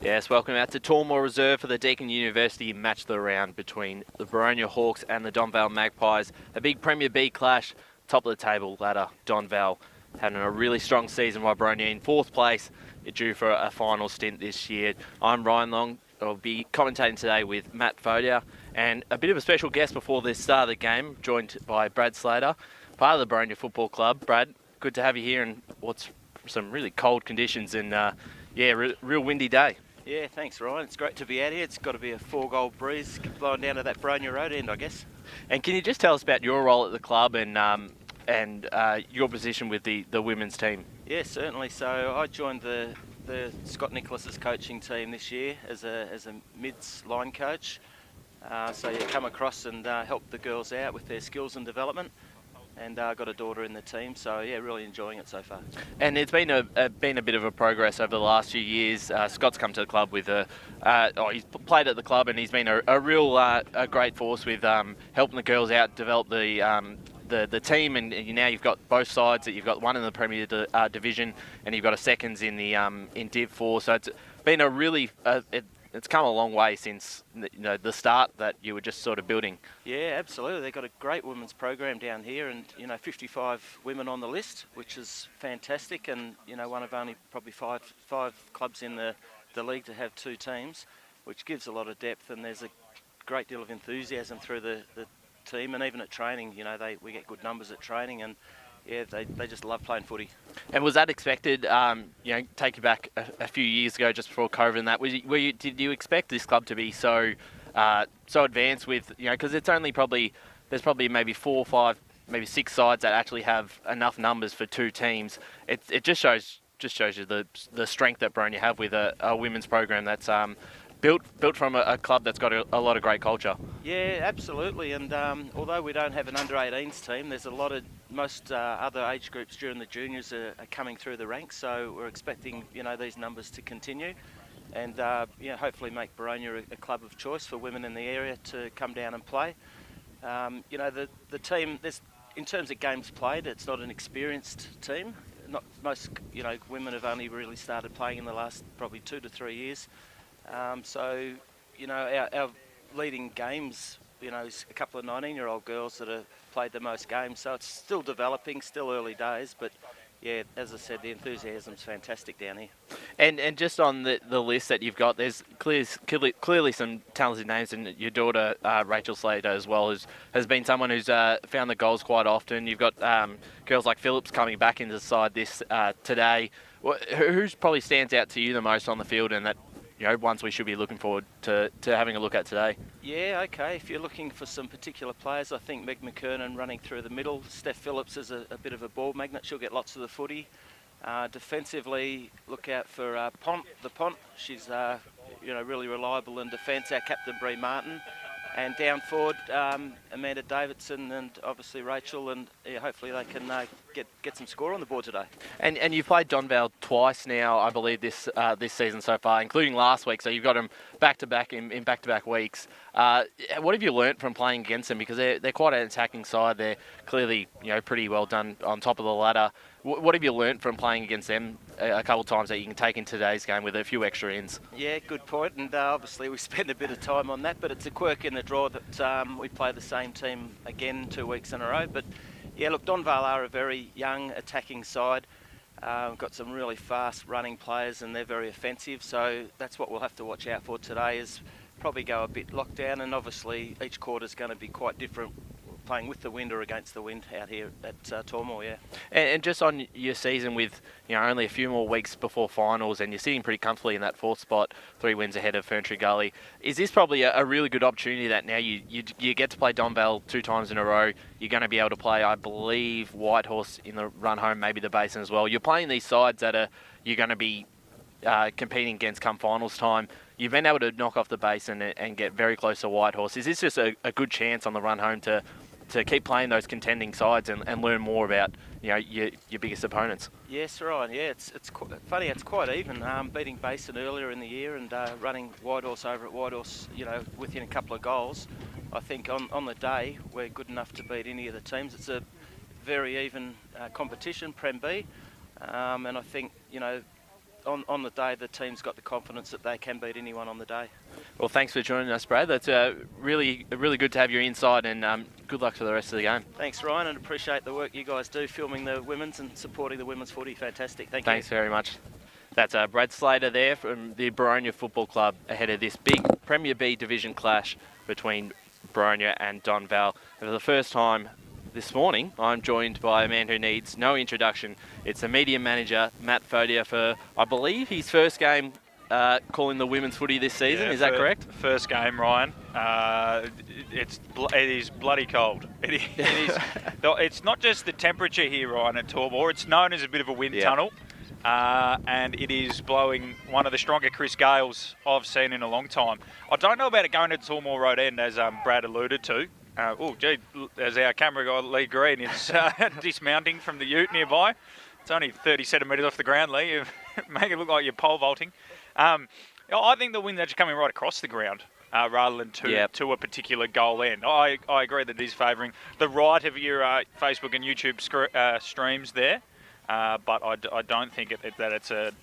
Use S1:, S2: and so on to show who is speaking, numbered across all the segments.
S1: Yes, welcome out to Tormore Reserve for the Deakin University match of the round between the Boronia Hawks and the Donvale Magpies. A big Premier B clash, top of the table ladder. Donvale having a really strong season while Boronia in fourth place, due for a final stint this year. I'm Ryan Long. I'll be commentating today with Matt Fodia and a bit of a special guest before the start of the game, joined by Brad Slater, part of the Boronia Football Club. Brad, good to have you here in what's some really cold conditions and real windy day.
S2: Yeah, thanks, Ryan. It's great to be out here. It's got to be a 4-goal breeze blowing down to that Boronia Road end, I guess.
S1: And can you just tell us about your role at the club and your position with the women's team?
S2: Yeah, certainly. So I joined the Scott Nicholas's coaching team this year as a mids line coach. So you come across and help the girls out with their skills and development. And I've got a daughter in the team, so yeah, really enjoying it so far.
S1: And it's been a bit of a progress over the last few years. Scott's come to the club with he's played at the club and he's been a real a great force with helping the girls out, develop the team, and now you've got both sides. That you've got one in the Premier Division, and you've got a seconds in the in Div 4. So it's been a really it's come a long way since the start that you were just sort of building.
S2: Yeah, absolutely. They've got a great women's program down here, and 55 women on the list, which is fantastic. And one of only probably five clubs in the league to have two teams, which gives a lot of depth. And there's a great deal of enthusiasm through the team, and even at training, we get good numbers at training, and yeah, they just love playing footy.
S1: And was that expected? Take you back a few years ago, just before COVID, and that did you expect this club to be so advanced with because it's only there's probably maybe 4, 5, maybe 6 sides that actually have enough numbers for 2 teams. It just shows you the strength that Boronia have with a women's program that's built from a club that's got a lot of great culture.
S2: Yeah, absolutely. And although we don't have an under-18s team, there's most other age groups during the juniors are coming through the ranks. So we're expecting these numbers to continue, and hopefully make Boronia a club of choice for women in the area to come down and play. The team, in terms of games played, it's not an experienced team. Not most women have only really started playing in the last probably 2 to 3 years. Our leading games, is a couple of 19-year-old girls that have played the most games. So it's still developing, still early days, but yeah, as I said, the enthusiasm's fantastic down here.
S1: And just on the list that you've got, there's clearly some talented names, and your daughter Rachel Slater as well has been someone who's found the goals quite often. You've got girls like Phillips coming back into the side this today. Who's probably stands out to you the most on the field, and that ones we should be looking forward to having a look at today?
S2: Yeah, okay. If you're looking for some particular players, I think Meg McKernan running through the middle. Steph Phillips is a bit of a ball magnet. She'll get lots of the footy. Defensively, look out for Pont. She's really reliable in defence. Our captain Bree Martin. And down forward, Amanda Davidson and obviously Rachel, and hopefully they can get some score on the board today.
S1: And you've played Donvale twice now, I believe, this season so far, including last week. So you've got them back to back in back to back weeks. What have you learnt from playing against them? Because they're quite an attacking side. They're clearly pretty well done on top of the ladder. What have you learnt from playing against them a couple of times that you can take in today's game with a few extra ins?
S2: Yeah, good point. And obviously we spend a bit of time on that, but it's a quirk in the draw that we play the same team again 2 weeks in a row. But yeah, look, Donvale are a very young attacking side. We've got some really fast running players, and they're very offensive. So that's what we'll have to watch out for today, is probably go a bit lockdown, and obviously each quarter is going to be quite different, playing with the wind or against the wind out here at Tormore, yeah.
S1: And just on your season with only a few more weeks before finals, and you're sitting pretty comfortably in that 4th spot, 3 wins ahead of Ferntree Gully, is this probably a really good opportunity that now you get to play Donvale 2 times in a row? You're going to be able to play, I believe, Whitehorse in the run home, maybe the Basin as well. You're playing these sides that you're going to be competing against come finals time. You've been able to knock off the Basin and get very close to Whitehorse. Is this just a good chance on the run home to keep playing those contending sides and learn more about your biggest opponents?
S2: Yes, right. Yeah, it's funny. It's quite even. Beating Basin earlier in the year and running Whitehorse over at Whitehorse, within a couple of goals. I think on the day we're good enough to beat any of the teams. It's a very even competition, Prem B, and I think on the day, the team's got the confidence that they can beat anyone on the day.
S1: Well, thanks for joining us, Brad. That's really good to have your insight, and good luck for the rest of the game.
S2: Thanks, Ryan, and appreciate the work you guys do filming the women's and supporting the women's footy. Fantastic.
S1: Thanks very much. That's Brad Slater there from the Boronia Football Club ahead of this big Premier B division clash between Boronia and Donvale. And for the first time this morning, I'm joined by a man who needs no introduction. It's the media manager, Matt Fodia, for, I believe, his first game calling the women's footy this season. Is that correct?
S3: First game, Ryan. It is bloody cold. It is. It's not just the temperature here, Ryan, at Tormore. It's known as a bit of a wind tunnel. And it is blowing one of the stronger Chris gales I've seen in a long time. I don't know about it going to Tormore Road End, as Brad alluded to. As our camera guy, Lee Green, is dismounting from the ute nearby. It's only 30 centimetres off the ground, Lee. You make it look like you're pole vaulting. I think the wind's actually coming right across the ground rather than to a particular goal end. I agree that it is favouring the right of your Facebook and YouTube streams there. But I don't think that it's a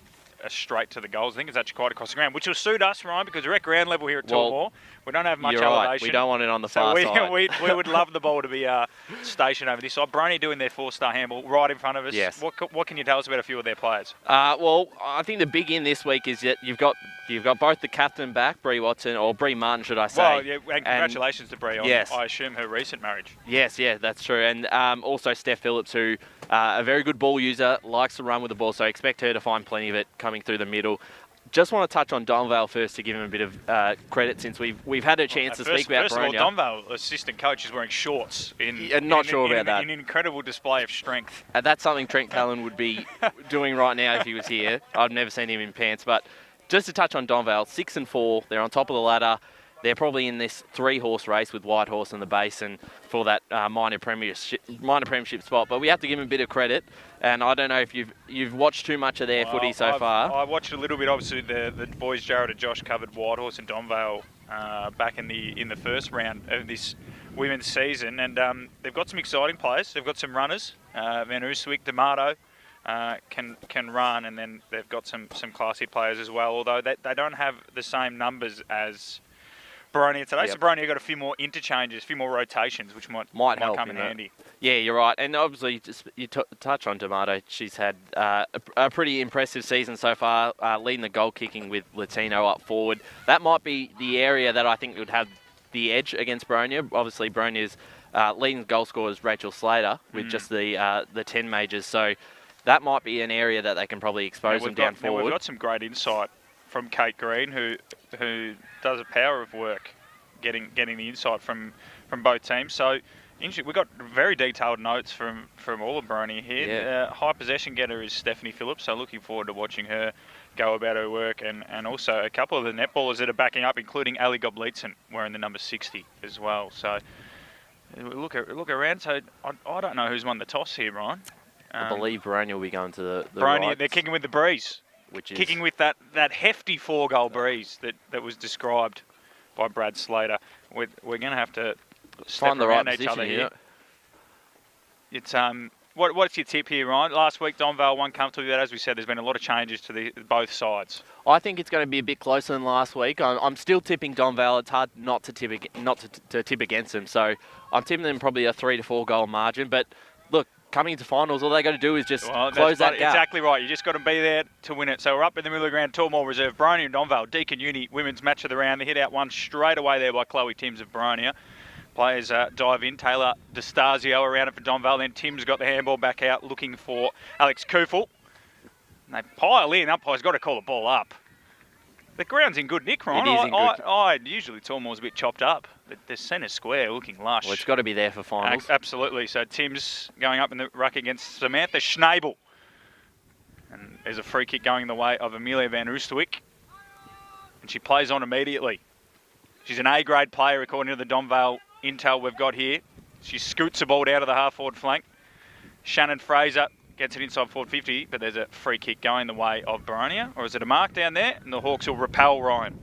S3: straight to the goals. I think it's actually quite across the ground, which will suit us, Ryan, because we're at ground level here at Tormore. We don't have much elevation.
S1: Right. We don't want it on the far side.
S3: We would love the ball to be stationed over this side. Boronia doing their 4-star handball right in front of us.
S1: Yes.
S3: What can you tell us about a few of their players?
S1: Well, I think the big in this week is that you've got both the captain back, Bree Watson, or Bree Martin, should I say.
S3: Well, yeah, and congratulations to Bree on, I assume, her recent marriage.
S1: Yes, that's true. And also Steph Phillips, who a very good ball user, likes to run with the ball, so I expect her to find plenty of it coming through the middle. Just want to touch on Donvale first to give him a bit of credit, since we've had a chance to speak about Boronia.
S3: First of all, Donvale assistant coach is wearing shorts in
S1: not sure about that.
S3: An incredible display of strength.
S1: That's something Trent Callan would be doing right now if he was here. I've never seen him in pants. But just to touch on Donvale, 6-4, they're on top of the ladder. They're probably in this 3-horse race with Whitehorse in the base and for that minor premiership spot. But we have to give them a bit of credit. And I don't know if you've watched too much of their footy so far.
S3: I watched a little bit. Obviously, the boys Jared and Josh covered Whitehorse and Donvale back in the first round of this women's season, and they've got some exciting players. They've got some runners. Van Oostwyk, D'Amato can run, and then they've got some classy players as well. Although they don't have the same numbers as Boronia today. So Boronia got a few more interchanges, a few more rotations, which might help come in handy. Yeah,
S1: you're right. And obviously, you touch on D'Amato. She's had a pretty impressive season so far, leading the goal kicking with Latino up forward. That might be the area that I think would have the edge against Boronia. Obviously, Boronia's leading goal scorer is Rachel Slater with just the 10 majors. So that might be an area that they can probably expose them down forward.
S3: We've got some great insight from Kate Green, who does a power of work getting the insight from both teams. So we've got very detailed notes from all of Boronia here.
S1: Yeah.
S3: High possession getter is Stephanie Phillips, so looking forward to watching her go about her work, and also a couple of the netballers that are backing up, including Ali Goblitson, wearing the number 60 as well. So look around. So I don't know who's won the toss here, Ryan.
S1: I believe Boronia will be going to the
S3: Boronia,
S1: right.
S3: They're kicking with the breeze.
S1: Which is
S3: kicking with that hefty 4-goal breeze that was described by Brad Slater. We're going to have to step around each other here. It's what's your tip here, Ryan? Last week Donvale won comfortably, but as we said, there's been a lot of changes to both sides.
S1: I think it's going to be a bit closer than last week. I'm still tipping Donvale. It's hard not to tip against them. So I'm tipping them probably a 3 to 4 goal margin. But look, coming into finals, all they got to do is just close that gap.
S3: Exactly right. You just got to be there to win it. So we're up in the middle of the ground, Tormore Reserve, Boronia and Donvale, Deakin Uni, women's match of the round. They hit out one straight away there by Chloe Timms of Boronia. Players dive in. Taylor DeStasio around it for Donvale. Then Timms got the handball back out looking for Alex Kufel. And they pile in. Umpire's got to call the ball up. The ground's in good nick, Ron.
S1: It is in good.
S3: Usually Tormore's a bit chopped up, but the centre square looking lush.
S1: Well, it's got to be there for finals.
S3: Absolutely. So Timms going up in the ruck against Samantha Schnabel. And there's a free kick going the way of Amelia Van Oostwyk. And she plays on immediately. She's an A-grade player according to the Donvale intel we've got here. She scoots the ball out of the half-forward flank. Shannon Fraser gets it inside forward 50, but there's a free kick going the way of Boronia. Or is it a mark down there? And the Hawks will repel Ryan.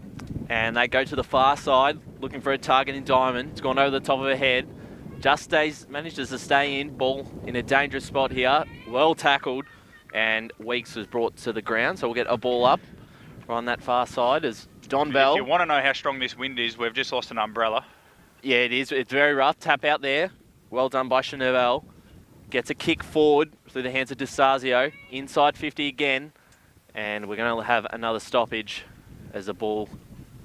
S1: And they go to the far side, looking for a target in diamond. It's gone over the top of her head. Manages to stay in. Ball in a dangerous spot here. Well tackled. and Weeks was brought to the ground. So we'll get a ball up on that far side as Donvale.
S3: If you want to know how strong this wind is, we've just lost an umbrella.
S1: Yeah, it is. It's very rough. Tap out there. Well done by Chanel. Gets a kick forward through the hands of DeStazio. Inside 50 again. And we're going to have another stoppage as the ball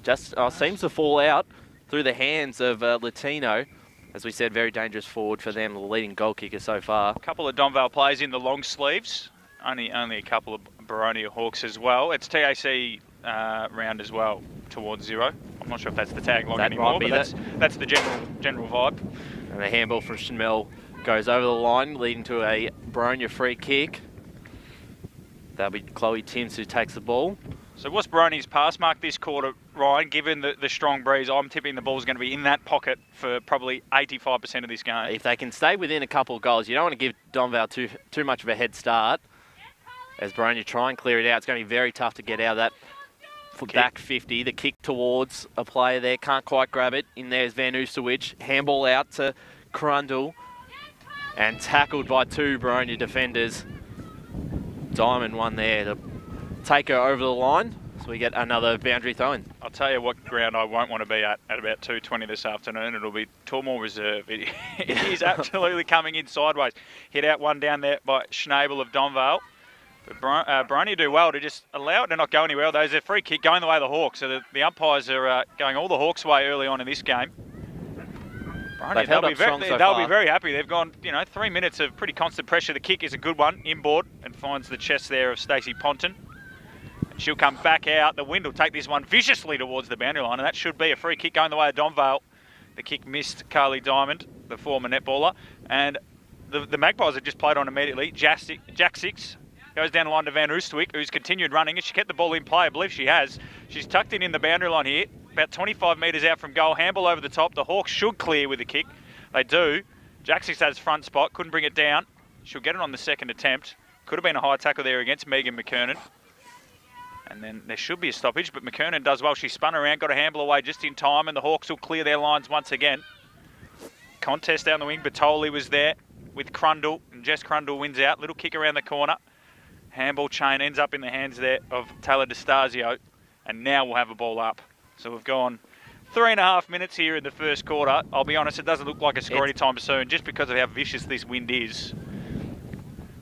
S1: just seems to fall out through the hands of Latino. As we said, very dangerous forward for them, the leading goal kicker so far.
S3: A couple of Donvale players in the long sleeves. Only a couple of Boronia Hawks as well. It's TAC round as well towards 0. I'm not sure if that's the tagline anymore, but that's the general vibe.
S1: And the handball from Chanel goes over the line, leading to a Boronia free kick. That'll be Chloe Timms who takes the ball.
S3: So what's Boronia's pass mark this quarter, Ryan? Given the strong breeze, I'm tipping the ball's going to be in that pocket for probably 85% of this game.
S1: If they can stay within a couple of goals, you don't want to give Donvale too much of a head start. As Boronia try and clear it out, it's going to be very tough to get out of that back 50. The kick towards a player there, can't quite grab it. In there is Van Oosterwich. Handball out to Crundle. And tackled by 2 Boronia defenders. Diamond one there to take her over the line. So we get another boundary throw-in.
S3: I'll tell you what ground I won't want to be at about 2:20 this afternoon. It'll be Tormore Reserve. It is absolutely coming in sideways. Hit out one down there by Schnabel of Donvale. But Boronia do well to just allow it to not go anywhere. There's a free kick going the way of the Hawks. So the umpires are going all the Hawks' way early on in this game. Boronia, they'll be very happy. They've gone, 3 minutes of pretty constant pressure. The kick is a good one, inboard, and finds the chest there of Stacey Ponton. And she'll come back out. The wind will take this one viciously towards the boundary line, and that should be a free kick going the way of Donvale. The kick missed Carly Diamond, the former netballer. And the Magpies have just played on immediately. Jack Six goes down the line to Van Oostwyk, who's continued running. Has she kept the ball in play? I believe she has. She's tucked in the boundary line here, about 25 metres out from goal. Handball over the top. The Hawks should clear with the kick. They do. Jack Six has front spot, couldn't bring it down. She'll get it on the second attempt. Could have been a high tackle there against Megan McKernan. And then there should be a stoppage, but McKernan does well. She spun around, got a handball away just in time, and the Hawks will clear their lines once again. Contest down the wing. Batoli was there with Crundle, and Jess Crundle wins out. Little kick around the corner. Handball chain ends up in the hands there of Taylor DeStazio, and now we'll have a ball up. So we've gone 3.5 minutes here in the first quarter. I'll be honest, it doesn't look like a score anytime soon, just because of how vicious this wind is.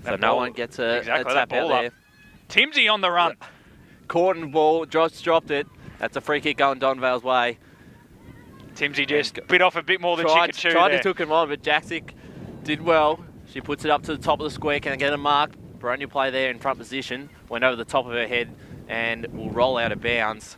S1: So no one gets a tap out there.
S3: Timsy on the run.
S1: Caught ball, dropped it. That's a free kick going Donvale's way.
S3: Timsy just bit off a bit more than she could chew
S1: Tried
S3: there.
S1: to took him on, but Jaksic did well. She puts it up to the top of the square. Can I get a mark? Boronia play there in front position. Went over the top of her head and will roll out of bounds.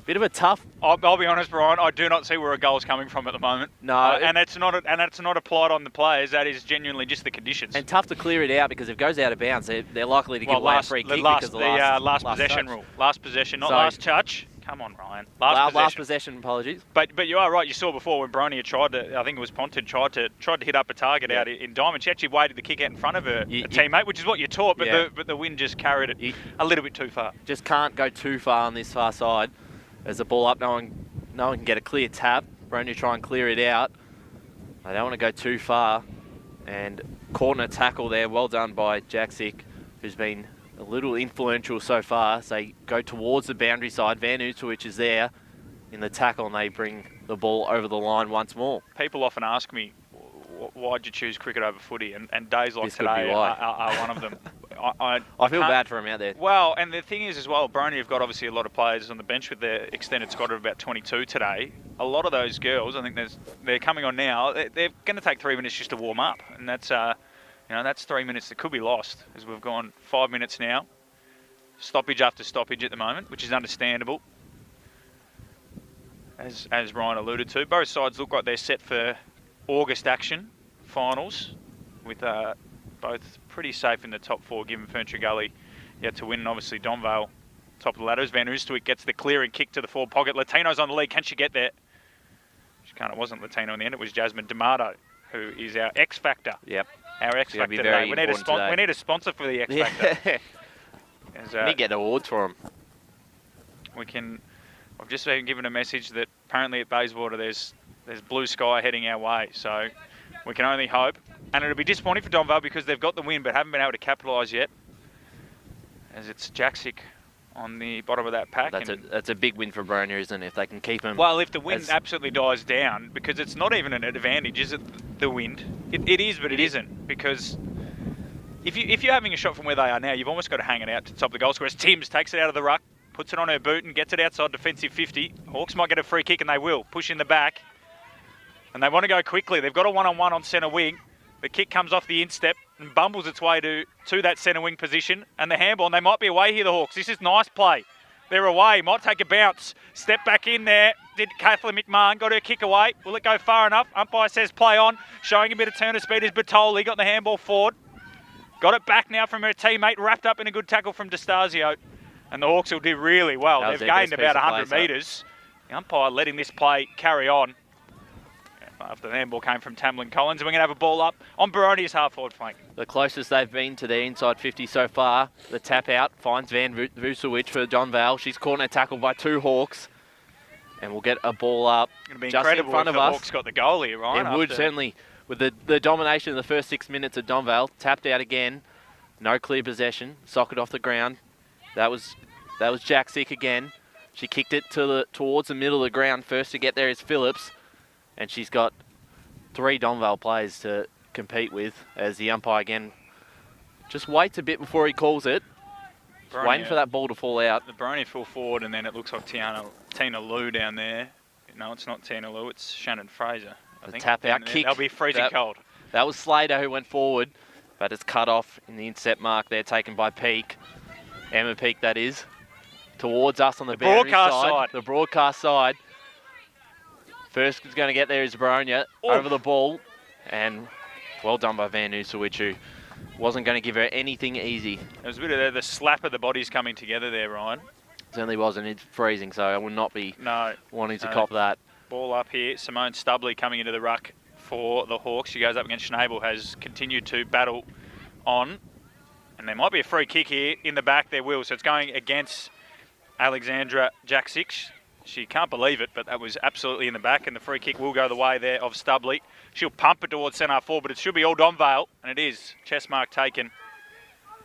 S1: Bit of a tough.
S3: I'll be honest, Brian. I do not see where a goal's coming from at the moment.
S1: No,
S3: and that's not applied on the players. That is genuinely just the conditions.
S1: And tough to clear it out because if it goes out of bounds, they're likely to give away a free kick because of the last
S3: possession
S1: touch.
S3: Rule. Last possession, not last touch. Come on, Ryan.
S1: Last possession. Apologies.
S3: But you are right. You saw before when Boronia tried to. I think it was Ponton tried to hit up a target out in Diamond. She actually waited the kick out in front of her teammate, which is what you're taught. But the wind just carried it a little bit too far.
S1: Just can't go too far on this far side. There's a ball up. No one can get a clear tap. Boronia try and clear it out. They don't want to go too far. And corner tackle there. Well done by Jaksic, who's been a little influential so far. So they go towards the boundary side. Van Oosterwich is there in the tackle, and they bring the ball over the line once more.
S3: People often ask me, why'd you choose cricket over footy? And days like today are one of them.
S1: I feel bad for him out there.
S3: Well, and the thing is as well, Boronia have got obviously a lot of players on the bench with their extended squad of about 22 today. A lot of those girls, I think they're coming on now, they're going to take 3 minutes just to warm up. And that's, that's 3 minutes that could be lost, as we've gone 5 minutes now. Stoppage after stoppage at the moment, which is understandable. As Ryan alluded to, both sides look like they're set for August action finals, with both pretty safe in the top 4, given Ferntree Gully yet to win. And obviously Donvale, top of the ladders. Van Oosterwijk gets the clearing kick to the forward pocket. Latino's on the lead. Can she get there? She can't. It wasn't Latino in the end. It was Jasmine D'Amato, who is our X Factor.
S1: Yep.
S3: Our X Factor today. We need a sponsor for the X Factor.
S1: We need to get awards for them.
S3: I've just been given a message that apparently at Bayswater there's blue sky heading our way. So we can only hope. And it'll be disappointing for Donvale because they've got the win but haven't been able to capitalise yet. as it's Jaksic on the bottom of that pack.
S1: That's a big win for Boronia, isn't it? If they can keep him.
S3: Well, if the wind absolutely dies down, because it's not even an advantage, is it? The wind. It is, but it isn't, because if you're having a shot from where they are now, you've almost got to hang it out to the top of the goal square. As Timms takes it out of the ruck, puts it on her boot and gets it outside defensive 50. Hawks might get a free kick, and they will. Push in the back. And they want to go quickly. They've got a one-on-one on centre wing. The kick comes off the instep and bumbles its way to that centre wing position. And the handball, and they might be away here, the Hawks. This is nice play. They're away. Might take a bounce. Step back in there. Did Kathleen McMahon. Got her kick away. Will it go far enough? Umpire says play on. Showing a bit of turn of speed is Bertoli. Got the handball forward. Got it back now from her teammate. Wrapped up in a good tackle from DeStasio. And the Hawks will do really well. They've gained about 100 metres. The umpire letting this play carry on. After the handball came from Tamlin Collins. And we're going to have a ball up on Boronia's half-forward flank.
S1: The closest they've been to their inside 50 so far. The tap out finds Van Vucevic for Donvale. She's corner tackled by two Hawks. And we'll get a ball up just in front of us.
S3: Hawks got the goal here, right?
S1: It would, certainly. With the domination of the first 6 minutes of Donvale. Tapped out again. No clear possession. Socket off the ground. That was Jaksic again. She kicked it towards the middle of the ground. First to get there is Phillips. And she's got 3 Donvale players to compete with, as the umpire again just waits a bit before he calls it. Just waiting for that ball to fall out.
S3: The Boronia full forward, and then it looks like Tina Liu down there. No, it's not Tina Liu, it's Shannon Fraser. I think.
S1: Tap out kick.
S3: They'll be freezing cold.
S1: That was Slater who went forward, but it's cut off in the intercept mark there, taken by Peake. Emma Peake, that is. Towards us on the
S3: broadcast side.
S1: The broadcast side. First is going to get there is Boronia over the ball. And well done by Van Nussewich, who wasn't going to give her anything easy.
S3: There was a bit of the slap of the bodies coming together there, Ryan.
S1: Certainly wasn't. It's freezing, so I would not be wanting to cop that.
S3: Ball up here. Simone Stubley coming into the ruck for the Hawks. She goes up against Schnabel, has continued to battle on. And there might be a free kick here in the back. There will. So it's going against Alexandra Jaksic. She can't believe it, but that was absolutely in the back, and the free kick will go the way there of Stubley. She'll pump it towards centre forward, but it should be all Donvale, and it is. Chest mark taken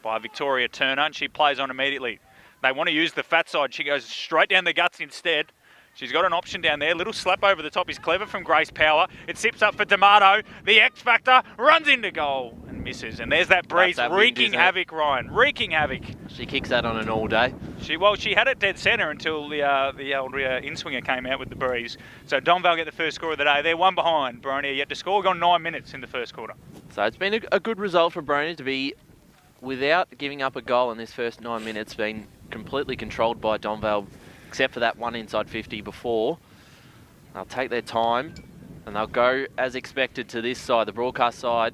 S3: by Victoria Turner, and she plays on immediately. They want to use the fat side. She goes straight down the guts instead. She's got an option down there. Little slap over the top is clever from Grace Power. It sips up for D'Amato. The X Factor runs into goal and misses. And there's that breeze wreaking havoc, Ryan. Wreaking havoc.
S1: She kicks that on an all day.
S3: She had it dead centre until the old in-swinger came out with the breeze. So Donvale get the first score of the day. They're one behind. Boronia yet to score. Gone 9 minutes in the first quarter.
S1: So it's been a good result for Boronia to be, without giving up a goal in this first 9 minutes, been completely controlled by Donvale, except for that one inside 50 before. They'll take their time and they'll go as expected to this side, the broadcast side.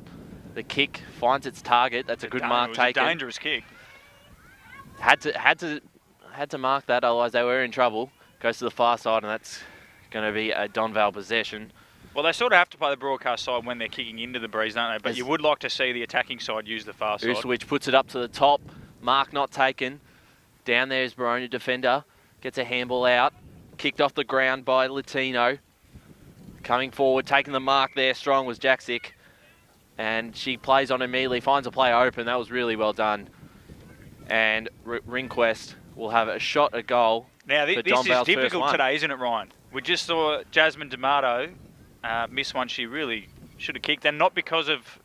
S1: The kick finds its target. That's a good mark taken.
S3: A dangerous kick.
S1: Had to mark that, otherwise they were in trouble. Goes to the far side, and that's going to be a Donvale possession.
S3: Well, they sort of have to play the broadcast side when they're kicking into the breeze, don't they? But you would like to see the attacking side use the far side.
S1: Which puts it up to the top. Mark not taken. Down there is Boronia defender. Gets a handball out. Kicked off the ground by Latino. Coming forward, taking the mark there strong was Jaksic. And she plays on immediately, finds a player open. That was really well done. And Ringquest will have a shot at goal.
S3: Now, this is difficult today, isn't it, Ryan? We just saw Jasmine D'Amato miss one she really should have kicked, and not because of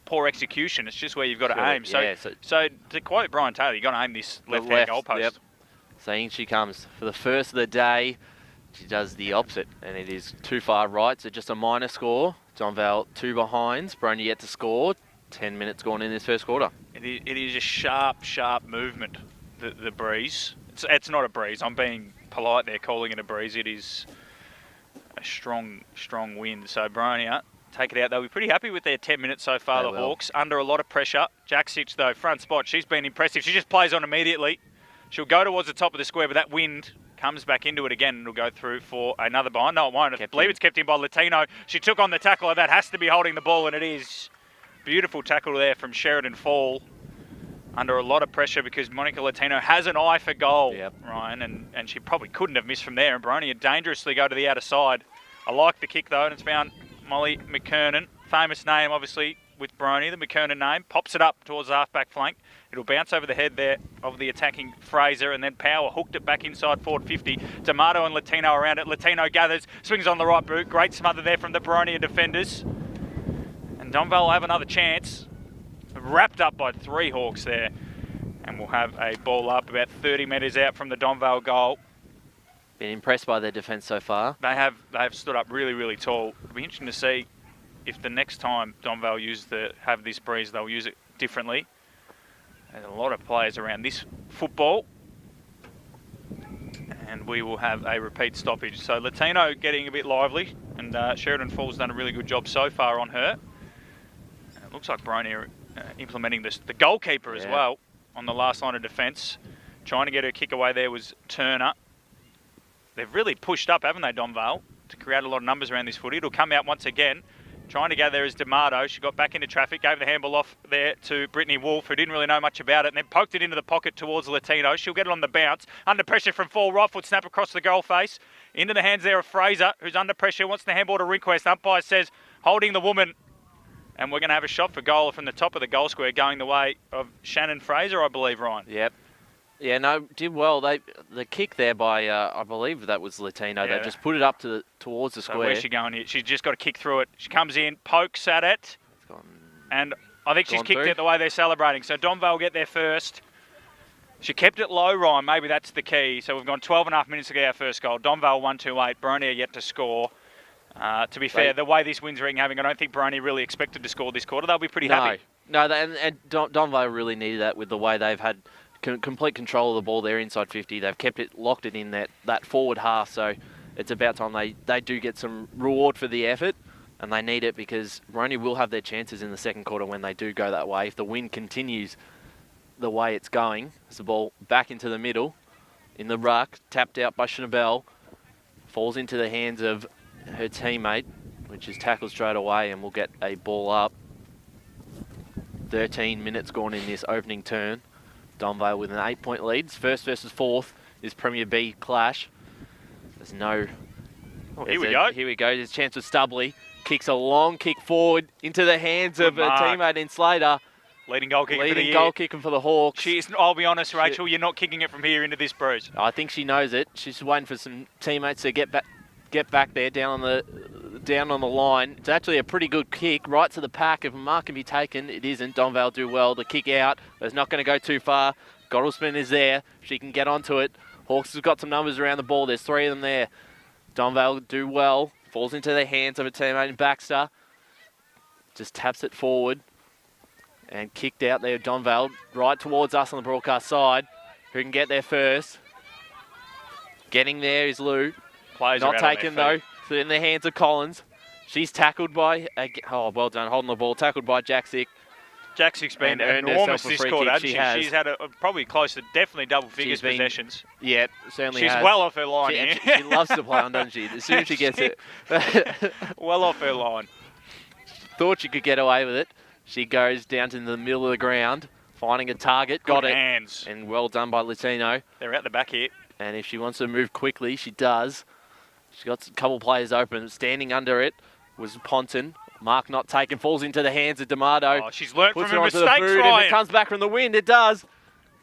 S3: poor execution. It's just where you've got to aim. So to quote Brian Taylor, you've got to aim this left-hand goalpost. Yep.
S1: So in she comes for the first of the day. She does the opposite, and it is too far right, so just a minor score. Donvale 2 behinds. Boronia yet to score. 10 minutes gone in this first quarter.
S3: It is a sharp movement, the breeze. It's not a breeze. I'm being polite there, calling it a breeze. It is a strong wind. So Boronia take it out. They'll be pretty happy with their 10 minutes so far, the Hawks. Under a lot of pressure. Jaksic, though, front spot. She's been impressive. She just plays on immediately. She'll go towards the top of the square, but that wind comes back into it again, and it'll go through for another bind. No, it won't. I believe it's kept in by Latino. She took on the tackler. That has to be holding the ball, and it is. Beautiful tackle there from Sheridan Fall. Under a lot of pressure because Monica Latino has an eye for goal, Ryan, and she probably couldn't have missed from there. And Boronia dangerously go to the outer side. I like the kick, though, and it's found Molly McKernan. Famous name, obviously, with Boronia, the McKernan name. Pops it up towards the half-back flank. It'll bounce over the head there of the attacking Fraser, and then Power hooked it back inside forward 50. D'Amato and Latino around it. Latino gathers, swings on the right boot. Great smother there from the Boronia defenders. And Donvale will have another chance. Wrapped up by 3 Hawks there. And we'll have a ball up about 30 metres out from the Donvale goal.
S1: Been impressed by their defence so far.
S3: They have stood up really, really tall. It'll be interesting to see if the next time Donvale have this breeze, they'll use it differently. There's a lot of players around this football. And we will have a repeat stoppage. So Latino getting a bit lively, and Sheridan Falls done a really good job so far on her. And it looks like Boronia implementing the goalkeeper as well on the last line of defence. Trying to get her kick away there was Turner. They've really pushed up, haven't they, Donvale, to create a lot of numbers around this footy. It'll come out once again. Trying to go there is D'Amato. She got back into traffic, gave the handball off there to Brittany Wolfe, who didn't really know much about it, and then poked it into the pocket towards Latino. She'll get it on the bounce. Under pressure from full right foot, snap across the goal face. Into the hands there of Fraser, who's under pressure, wants the handball to request. Umpire says, holding the woman. And we're going to have a shot for goal from the top of the goal square, going the way of Shannon Fraser, I believe, Ryan.
S1: Yep. Yeah, no, did well. The kick there by, I believe that was Latino.
S3: Yeah.
S1: They just put it up towards the
S3: So
S1: square.
S3: where's she going here? She's just got to kick through it. She comes in, pokes at it, and I think she's kicked it the way they're celebrating. So Donvale will get there first. She kept it low, Ryan. Maybe that's the key. So we've gone 12.5 minutes to get our first goal. Donvale 1-2-8. Boronia yet to score. To be fair, the way this wind's having, I don't think Boronia really expected to score this quarter. They'll be pretty happy.
S1: No, and Donvale really needed that with the way they've had complete control of the ball there inside 50. They've kept it, locked it in that forward half, so it's about time they do get some reward for the effort, and they need it because Boronia will have their chances in the second quarter when they do go that way. If the wind continues the way it's going, it's the ball back into the middle, in the ruck, tapped out by Schnabel, falls into the hands of her teammate, which is tackled straight away, and we'll get a ball up. 13 minutes gone in this opening turn. Donvale with an 8-point lead. First versus fourth is Premier B clash. There's no...
S3: Here we go.
S1: Here we go. There's a chance with Stubley. Kicks a long kick forward into the hands of a teammate in Slater.
S3: Leading goal kicker for the year.
S1: Leading goal kicker for the Hawks.
S3: I'll be honest, Rachel, you're not kicking it from here into this bruise.
S1: I think she knows it. She's waiting for some teammates to get back there down on the line. It's actually a pretty good kick right to the pack. If a mark can be taken, it isn't. Donvale do well. The kick out, but it's not going to go too far. Gottelsman is there. She can get onto it. Hawks has got some numbers around the ball. There's 3 of them there. Donvale do well. Falls into the hands of a teammate in Baxter. Just taps it forward. And kicked out there, Donvale, right towards us on the broadcast side. Who can get there first? Getting there is Lou.
S3: Players
S1: not taken though. So in the hands of Collins. She's tackled by, well done, holding the ball. Tackled by Jaksic.
S3: Jaksic's been enormous this quarter, hasn't she? She's had probably close to definitely double figures possessions.
S1: Yeah, certainly
S3: She's
S1: has.
S3: well off her line here.
S1: She loves to play on, doesn't she? As soon as she gets it.
S3: Well off her line.
S1: Thought she could get away with it. She goes down to the middle of the ground, finding a target. Got it.
S3: Hands.
S1: And well done by Latino.
S3: They're out the back here.
S1: And if she wants to move quickly, she does. She's got a couple players open. Standing under it was Ponton. Mark not taken, falls into the hands of D'Amato.
S3: Oh, she's learnt from her
S1: mistakes,
S3: mistakes, Ryan.
S1: If it comes back from the wind, it does.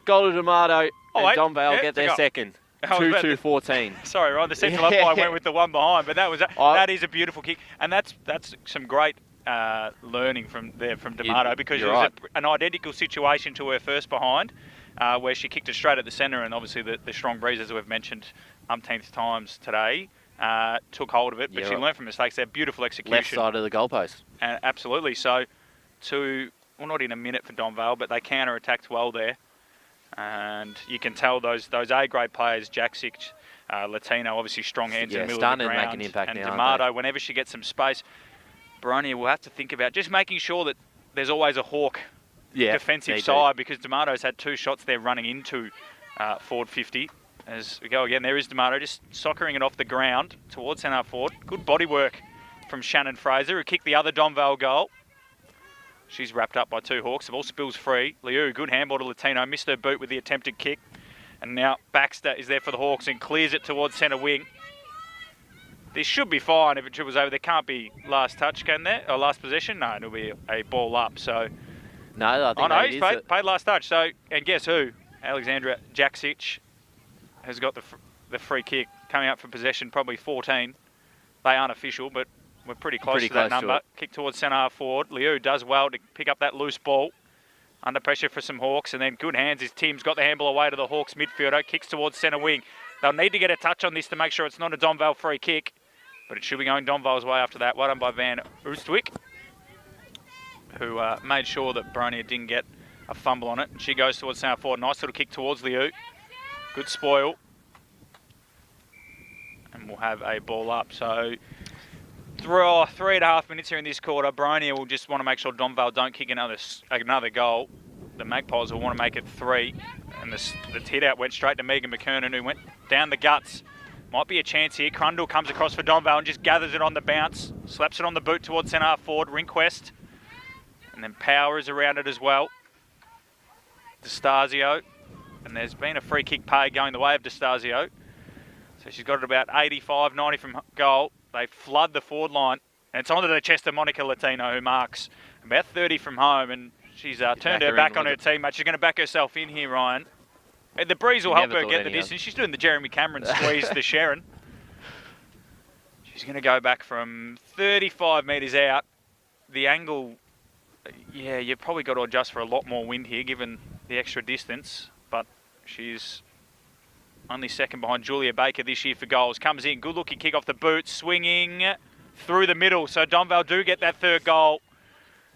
S1: Goal to D'Amato. And Donvale get their second. 2-2-14.
S3: Sorry, Ryan. The central umpire went with the one behind, but that is a beautiful kick. And that's some great learning from D'Amato, because it was an identical situation to her first behind, where she kicked it straight at the centre, and obviously the strong breeze, as we've mentioned umpteenth times today, took hold of it, but she learned from mistakes. They're beautiful execution.
S1: Left side of the goalpost.
S3: Absolutely. So, not in a minute for Donvale, but they counter-attacked well there. And you can tell those A-grade players, Jaksic, Latino, obviously strong hands in the middle of the ground.
S1: Starting to make an impact
S3: and
S1: now,
S3: D'Amato, whenever she gets some space, Boronia will have to think about just making sure that there's always a Hawk defensive side, because D'Amato's had 2 shots there running into forward 50. As we go again, there is D'Amato just soccering it off the ground towards centre forward. Good body work from Shannon Fraser, who kicked the other Donvale goal. She's wrapped up by 2 Hawks. The ball spills free. Liu, good handball to Latino, missed her boot with the attempted kick. And now Baxter is there for the Hawks and clears it towards centre wing. This should be fine if it dribbles over. There can't be last touch, can there? Or last possession? No, it'll be a ball up. So.
S1: No, I think
S3: he's paid last touch. So, and guess who? Alexandra Jaksic has got the free kick coming up for possession, probably 14. They aren't official, but we're pretty close to that number. Kick towards centre half forward. Liu does well to pick up that loose ball. Under pressure for some Hawks, and then good hands. His team's got the handball away to the Hawks midfielder. Kicks towards centre wing. They'll need to get a touch on this to make sure it's not a Donvale free kick, but it should be going Donvale's way after that. Well done by Van Oostwyk, who made sure that Boronia didn't get a fumble on it. She goes towards centre forward. Nice little kick towards Liu. Good spoil. And we'll have a ball up. So 3.5 minutes here in this quarter. Boronia will just want to make sure Donvale don't kick another goal. The Magpies will want to make it 3. And the hit out went straight to Megan McKernan, who went down the guts. Might be a chance here. Crundle comes across for Donvale and just gathers it on the bounce. Slaps it on the boot towards centre half forward. Rehnquist. And then Power is around it as well. D'Stasio. And there's been a free kick paid going the way of D'Stasio. So she's got it about 85, 90 from goal. They flood the forward line. And it's onto the chest of Monica Latino, who marks about 30 from home. And she's turned her back on her teammate. She's going to back herself in here, Ryan. And the breeze will help her get the distance. She's doing the Jeremy Cameron squeeze to Sharon. She's going to go back from 35 metres out. The angle, yeah, you've probably got to adjust for a lot more wind here, given the extra distance. But she's only second behind Julia Baker this year for goals. Comes in, good looking kick off the boot, swinging through the middle. So Donvale do get that third goal.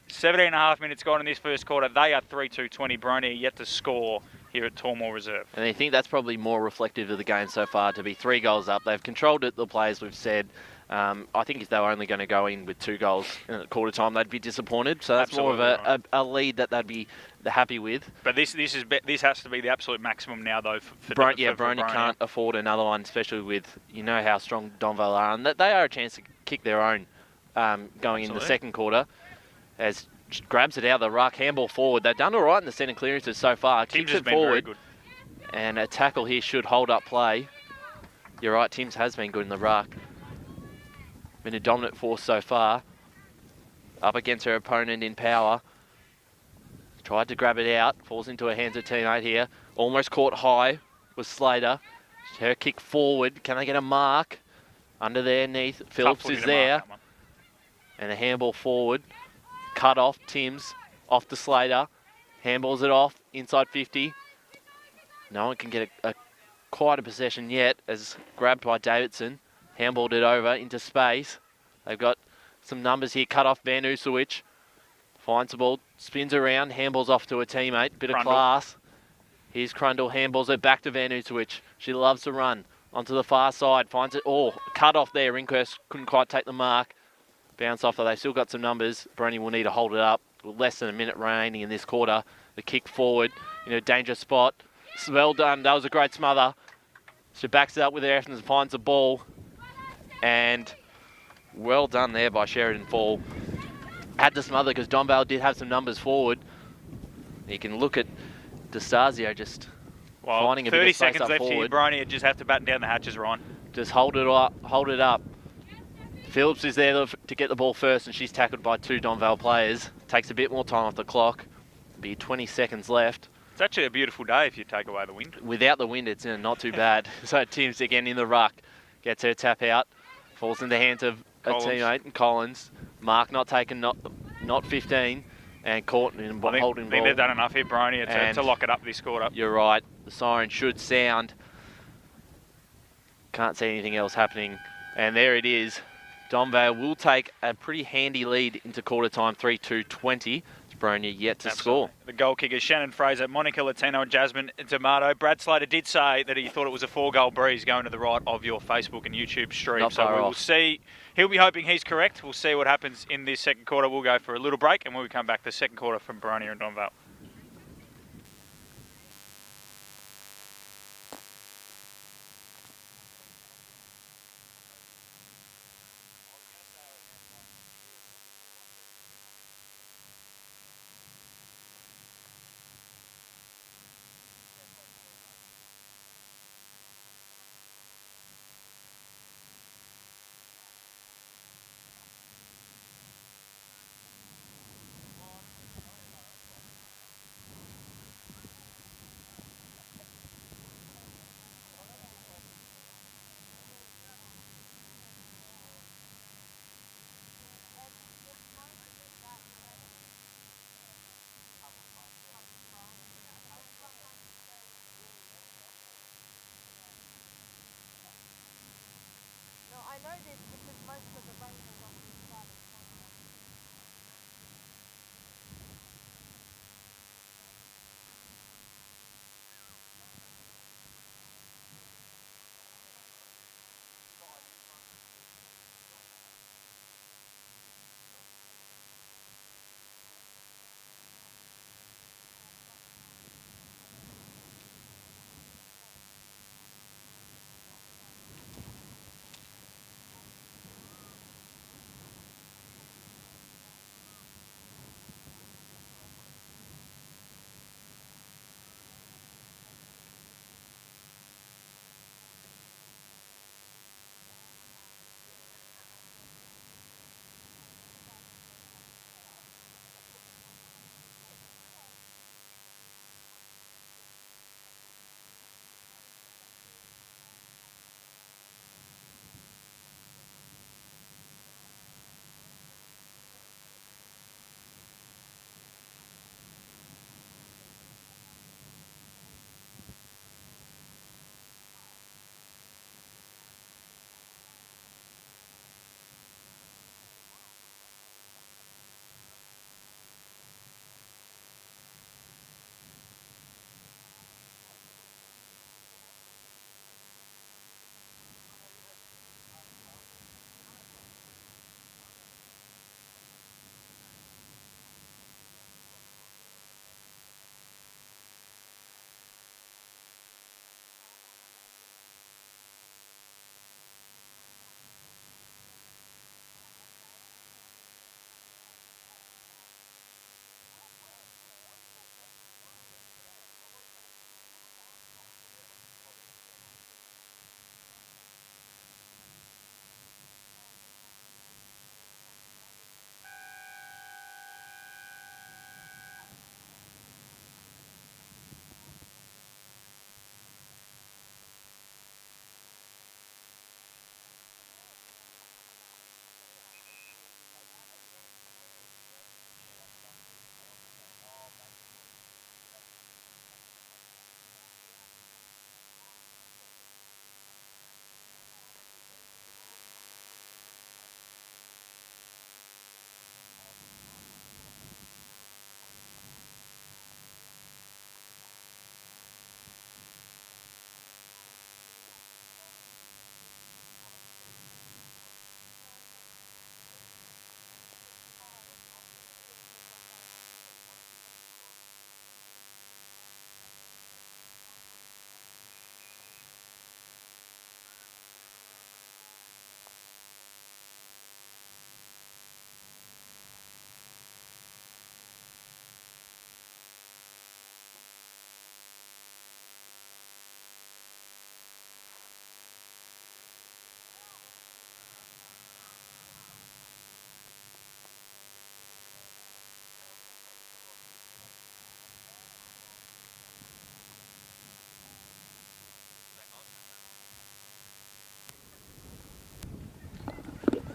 S3: 17.5 minutes gone in this first quarter. They are 3-2-20. Boronia yet to score here at Tormore Reserve.
S1: And I think that's probably more reflective of the game so far, to be 3 goals up. They've controlled it, the players, we've said. I think if they were only going to go in with 2 goals at quarter time, they'd be disappointed. So that's absolutely more of a lead that they'd be happy with.
S3: But this has to be the absolute maximum now, though. For
S1: Boronia can't afford another one, especially with, you know, how strong Donvale are, and that they are a chance to kick their own going in the second quarter. As grabs it out of the ruck, handball forward. They've done all right in the centre clearances so far.
S3: Tim's
S1: kicks it forward, and a tackle here should hold up play. You're right, Tim's has been good in the ruck. Been a dominant force so far. Up against her opponent in power. Tried to grab it out. Falls into her hands of teammate here. Almost caught high was Slater. Her kick forward. Can they get a mark? Under there, Neath. Phillips is there. And a handball forward. Cut off. Timms off to Slater. Handballs it off. Inside 50. No one can get quite a possession yet, as grabbed by Davidson. Handballed it over into space. They've got some numbers here. Cut off Van Oostwyk. Finds the ball, spins around, handballs off to a teammate. Bit of class. Here's Crundle, handballs it back to Van Oostwyk. She loves to run onto the far side. Finds it. Oh, cut off there. Rehnquist couldn't quite take the mark. Bounce off, but they've still got some numbers. Boronia will need to hold it up. With less than a minute remaining in this quarter. The kick forward, dangerous spot. Well done. That was a great smother. She backs it up with her effort and finds the ball. And well done there by Sheridan Fall. Had to smother because Donvale did have some numbers forward. You can look at D'Stasio just finding a bit of space up forward. 30 seconds left here.
S3: Boronia just have to batten down the hatches, Ryan.
S1: Just hold it up. Hold it up. Phillips is there to get the ball first, and she's tackled by 2 Donvale players. Takes a bit more time off the clock. Be 20 seconds left.
S3: It's actually a beautiful day if you take away the wind.
S1: Without the wind, it's not too bad. So Timms again in the ruck. Gets her tap out. Falls in the hands of a teammate, and Collins. Mark not taken, not 15. And caught in holding ball.
S3: I think they've done enough here, Boronia, to lock it up this quarter.
S1: You're right. The siren should sound. Can't see anything else happening. And there it is. Donvale will take a pretty handy lead into quarter time, 3-2-20. Boronia yet to score.
S3: The goal kickers, Shannon Fraser, Monica Latino and Jasmine D'Amato. Brad Slater did say that he thought it was a 4-goal breeze going to the right of your Facebook and YouTube stream.
S1: Not
S3: so
S1: far
S3: we'll
S1: off.
S3: see. He'll be hoping he's correct. We'll see what happens in this second quarter. We'll go for a little break, and when we come back, the second quarter from Boronia and Donvale.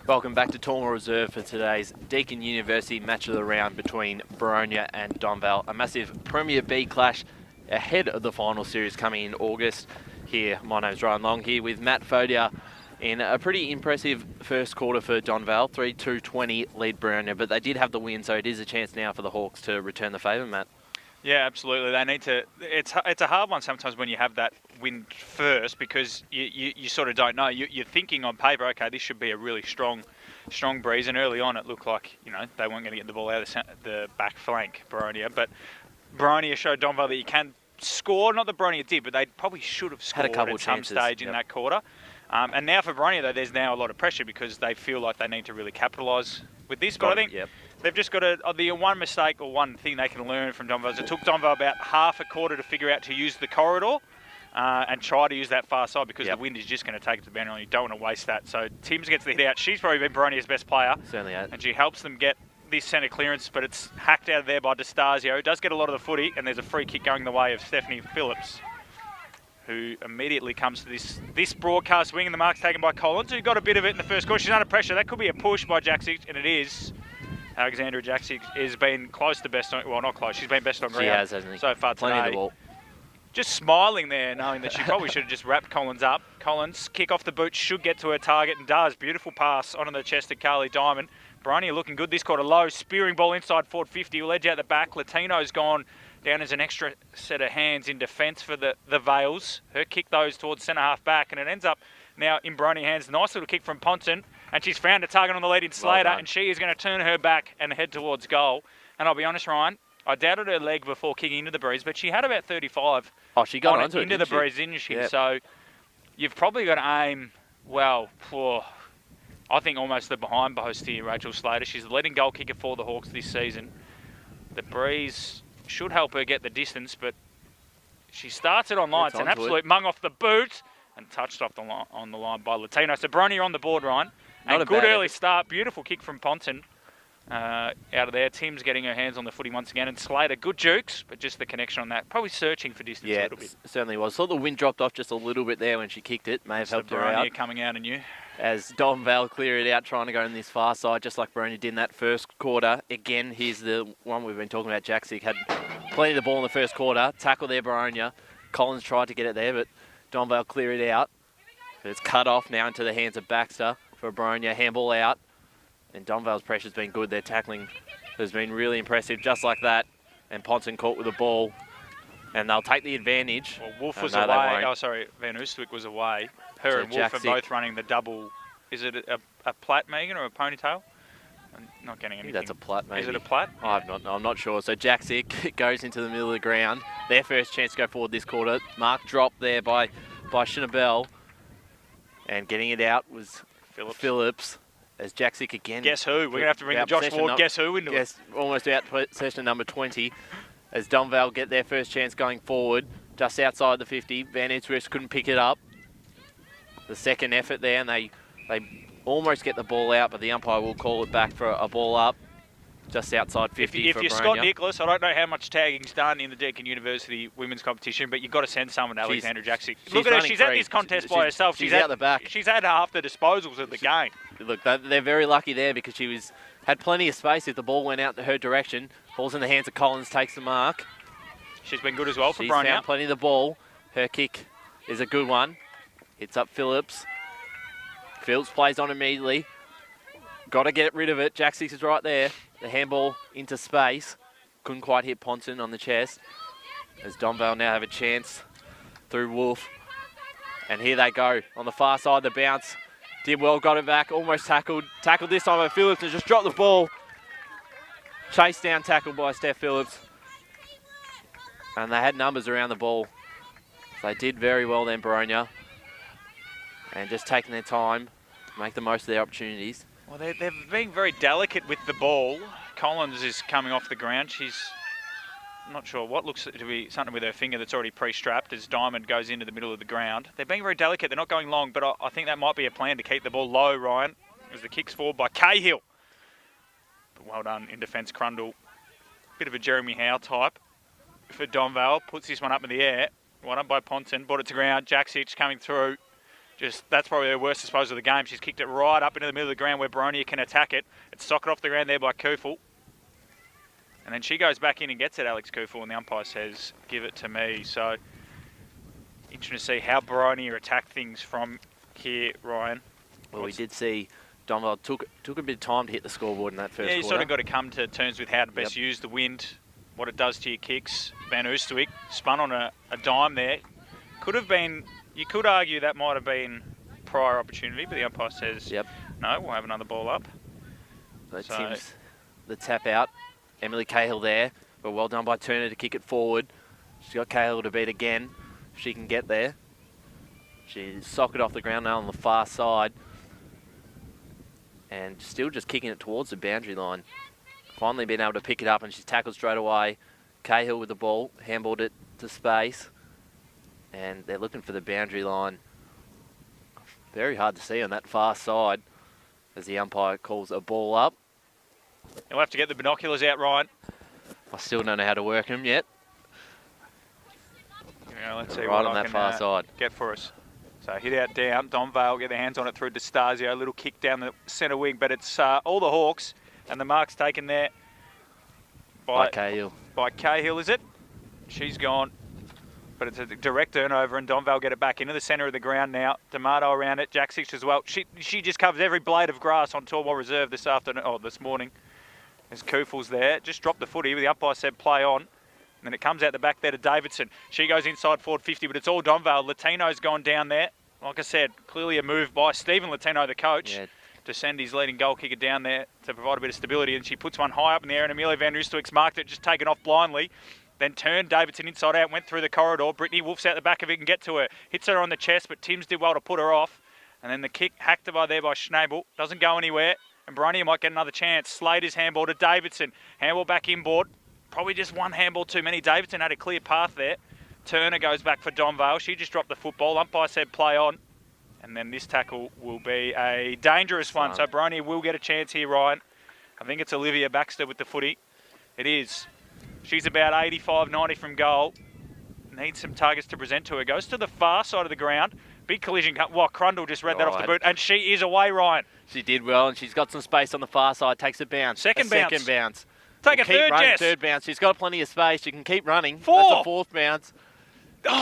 S1: Welcome back to Tormore Reserve for today's Deakin University match of the round between Boronia and Donvale. A massive Premier B clash ahead of the final series coming in August. Here, my name's Ryan Long here with Matt Fodia in a pretty impressive first quarter for Donvale. 3-2-20 lead Boronia, but they did have the win, so it is a chance now for the Hawks to return the favour, Matt.
S3: Yeah, absolutely. They need to. It's a hard one sometimes when you have that win first because you sort of don't know. You're thinking on paper, okay, this should be a really strong breeze, and early on it looked like they weren't going to get the ball out of the back flank, Boronia. But Boronia showed Donvale that you can score. Not that Boronia did, but they probably should have scored at some stage in that quarter. And now for Boronia, though, there's now a lot of pressure because they feel like they need to really capitalise with this. But I think they've just got the one mistake or one thing they can learn from Donvale is it took Donvale about half a quarter to figure out to use the corridor and try to use that far side because the wind is just going to take it to the boundary and you don't want to waste that. So Timms gets the hit out. She's probably been Boronia's best player.
S1: Certainly has.
S3: And she helps them get this centre clearance, but it's hacked out of there by D'Estasio. Does get a lot of the footy, and there's a free kick going the way of Stephanie Phillips, who immediately comes to this broadcast wing, and the mark's taken by Collins, who got a bit of it in the first quarter. She's under pressure. That could be a push by Jaksic, and it is. Alexandra Jaksic has been close to best on, well, not close. She's been best on ground.
S1: She has, hasn't she?
S3: So far today.
S1: Plenty of the ball.
S3: Just smiling there, knowing that she probably should have just wrapped Collins up. Collins, kick off the boot, should get to her target, and does. Beautiful pass onto the chest of Carly Diamond. Boronia looking good this quarter. Low, spearing ball inside forward 50. Will edge out the back. Latino's gone down as an extra set of hands in defence for the Vales. Her kick those towards centre-half back, and it ends up now in Boronia hands. Nice little kick from Ponton, and she's found a target on the lead in Slater, and she is going to turn her back and head towards goal. And I'll be honest, Ryan, I doubted her leg before kicking into the breeze, but she had about 35.
S1: Oh, she got onto it,
S3: into the breeze, didn't she? Yep. So you've probably got to aim, well, for, I think, almost the behind post here, Rachel Slater. She's the leading goal kicker for the Hawks this season. The breeze should help her get the distance, but she starts it on line. It's an absolute mung off the boot and touched off on the line by Latino. So Boronia on the board, Ryan. And good early start. Beautiful kick from Ponton out of there. Tim's getting her hands on the footy once again. And Slater, good jukes, but just the connection on that. Probably searching for distance a little bit.
S1: Yeah, certainly was. Saw the wind dropped off just a little bit there when she kicked it. May have helped her out.
S3: Boronia coming out anew.
S1: As Donvale clear it out, trying to go in this far side, just like Boronia did in that first quarter. Again, here's the one we've been talking about. Jaksic had plenty of the ball in the first quarter. Tackle there, Boronia. Collins tried to get it there, but Donvale clear it out. But it's cut off now into the hands of Baxter for Boronia. Handball out. And Donvale's pressure's been good. Their tackling has been really impressive, just like that. And Ponton caught with the ball. And they'll take the advantage.
S3: Well, Wolf was away. Oh, sorry, Van Oostwyk was away. Her and Wolf are both running the double. Is it a plait, Megan, or a ponytail? I'm not getting anything.
S1: I think that's a plait, maybe.
S3: Is it a plait?
S1: I'm not sure. So Jaksic goes into the middle of the ground. Their first chance to go forward this quarter. Mark dropped there by Shinabel. And getting it out was Phillips. As Jaksic again.
S3: Guess who? We're going to have to bring the Josh Ward guess who into it.
S1: Almost out possession number 20. As Donvale get their first chance going forward. Just outside the 50. Van Oostwyk couldn't pick it up. The second effort there, and they almost get the ball out, but the umpire will call it back for a ball up. Just outside 50
S3: If you're Scott Nicholas, I don't know how much tagging's done in the Deakin University women's competition, but you've got to send someone to Alexandra Jaksic. Look at her, she's at this contest by herself.
S1: She's out the back.
S3: She's had half the disposals of the game.
S1: Look, they're very lucky there because she had plenty of space if the ball went out in her direction. Ball's in the hands of Collins, takes the mark.
S3: She's been good as well for
S1: She's
S3: Boronia.
S1: found plenty of the ball. Her kick is a good one. Hits up Phillips. Phillips plays on immediately. Got to get rid of it. Jaksic is right there. The handball into space. Couldn't quite hit Ponton on the chest. As Donvale now have a chance through Wolf. And here they go. On the far side, the bounce. Did well, got it back. Almost tackled. Tackled this time by Phillips and just dropped the ball. Chased down, tackled by Steph Phillips. And they had numbers around the ball. So they did very well then, Boronia. And just taking their time to make the most of their opportunities.
S3: Well, they're being very delicate with the ball. Collins is coming off the ground. She's not sure what looks to be something with her finger that's already pre-strapped as Diamond goes into the middle of the ground. They're being very delicate. They're not going long, but I think that might be a plan to keep the ball low, Ryan, as the kick's forward by Cahill. But well done in defence, Crundle. Bit of a Jeremy Howe type for Donvale. Puts this one up in the air. Well done by Ponton. Brought it to ground. Jaksic coming through. that's probably her worst disposal of the game. She's kicked it right up into the middle of the ground where Boronia can attack it. It's socked off the ground there by Kufel. And then she goes back in and gets it, Alex Kufel, and the umpire says, give it to me. So, interesting to see how Boronia attack things from here, Ryan.
S1: Well, we did see Donvale took a bit of time to hit the scoreboard in that first quarter.
S3: Yeah, you sort of got to come to terms with how to best use the wind, what it does to your kicks. Van Oostwyk spun on a dime there. Could have been... You could argue that might have been prior opportunity, but the umpire says, no, we'll have another ball up.
S1: So Tim's the tap out. Emily Cahill there, but well done by Turner to kick it forward. She's got Cahill to beat again, if she can get there. She's socked off the ground now on the far side. And still just kicking it towards the boundary line. Finally been able to pick it up, and she's tackled straight away. Cahill with the ball, handballed it to space. And they're looking for the boundary line. Very hard to see on that far side as the umpire calls a ball up.
S3: You'll have to get the binoculars out, Ryan.
S1: I still don't know how to work them yet.
S3: Yeah, let's see
S1: right
S3: what
S1: on
S3: I
S1: that
S3: can,
S1: far side.
S3: Get for us. So hit out down. Donvale get their hands on it through D'Estasio. Little kick down the centre wing, but it's all the Hawks, and the mark's taken there
S1: by Cahill.
S3: By Cahill, is it? She's gone. But it's a direct turnover, and Donvale get it back into the centre of the ground now. D'Amato around it, Jack Six as well. She just covers every blade of grass on Tormore Reserve this morning. There's Kufel's there. Just dropped the footy, but the umpire said play on. And then it comes out the back there to Davidson. She goes inside forward 50, but it's all Donvale. Latino's gone down there. Like I said, clearly a move by Stephen Latino, the coach, to send his leading goal kicker down there to provide a bit of stability. And she puts one high up in the air, and Amelia Van Oostwyk's marked it, just taken off blindly. Then turned Davidson inside out, went through the corridor. Brittany Wolf's out the back of it and get to her. Hits her on the chest, but Timms did well to put her off. And then the kick hacked by Schnabel. Doesn't go anywhere. And Boronia might get another chance. Slater's handball to Davidson. Handball back inboard. Probably just one handball too many. Davidson had a clear path there. Turner goes back for Donvale. She just dropped the football. Umpire said play on. And then this tackle will be a dangerous one. So Boronia will get a chance here, Ryan. I think it's Olivia Baxter with the footy. It is. She's about 85, 90 from goal. Needs some targets to present to her. Goes to the far side of the ground. Big collision. Well, Crundle just read that off the boot. And she is away, Ryan.
S1: She did well, and she's got some space on the far side. Takes a bounce.
S3: Second bounce.
S1: Take
S3: a third, Jess.
S1: Third bounce. She's got plenty of space. She can keep running.
S3: Fourth.
S1: That's a fourth bounce.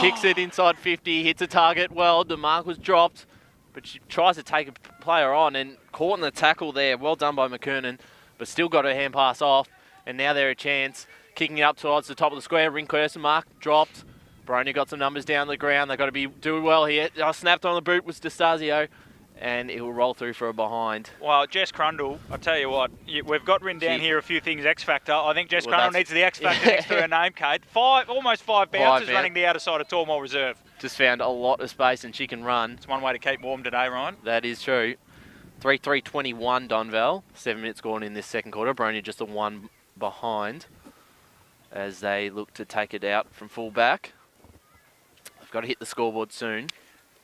S1: Kicks it inside 50. Hits a target well. The mark was dropped. But she tries to take a player on and caught in the tackle there. Well done by McKernan. But still got her hand pass off. And now they're a chance. Kicking it up towards the top of the square. Rinkhurst mark dropped. Boronia got some numbers down the ground. They've got to be doing well here. Snapped on the boot was D'Estasio. And it will roll through for a behind.
S3: Well, Jess Crundle, I'll tell you what, we've got written down here a few things X Factor. I think Jess Crundle needs the X Factor next to her name, Kate. Almost five bounces running the outer side of Tormore Reserve.
S1: Just found a lot of space and she can run.
S3: It's one way to keep warm today, Ryan.
S1: That is true. 3-3-21 Donvale. 7 minutes gone in this second quarter. Boronia just a one behind as they look to take it out from full back. They've got to hit the scoreboard soon.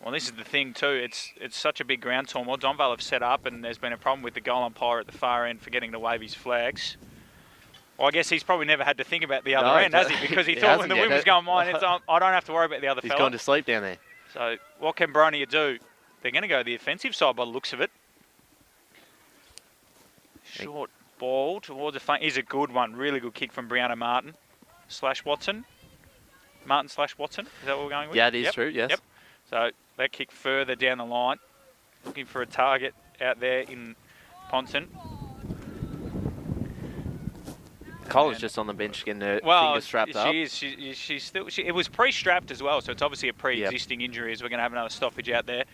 S3: Well, this is the thing too. It's such a big ground, Tormore. Donvale have set up, and there's been a problem with the goal umpire at the far end forgetting to wave his flags. Well, I guess he's probably never had to think about the other end, has he? Because he thought when the wind was going mine, I don't have to worry about the other fella.
S1: He's gone to sleep down there.
S3: So what can Boronia do? They're going to go the offensive side by the looks of it. Short ball towards the front is a good one. Really good kick from Brianna Martin / Watson. Martin / Watson. Is that what we're going with?
S1: Yeah, it is true, yes.
S3: Yep. So that kick further down the line. Looking for a target out there in Ponson.
S1: Colin's just on the bench getting her fingers strapped up.
S3: She's still. It was pre-strapped as well, so it's obviously a pre-existing injury. As we're going to have another stoppage out there.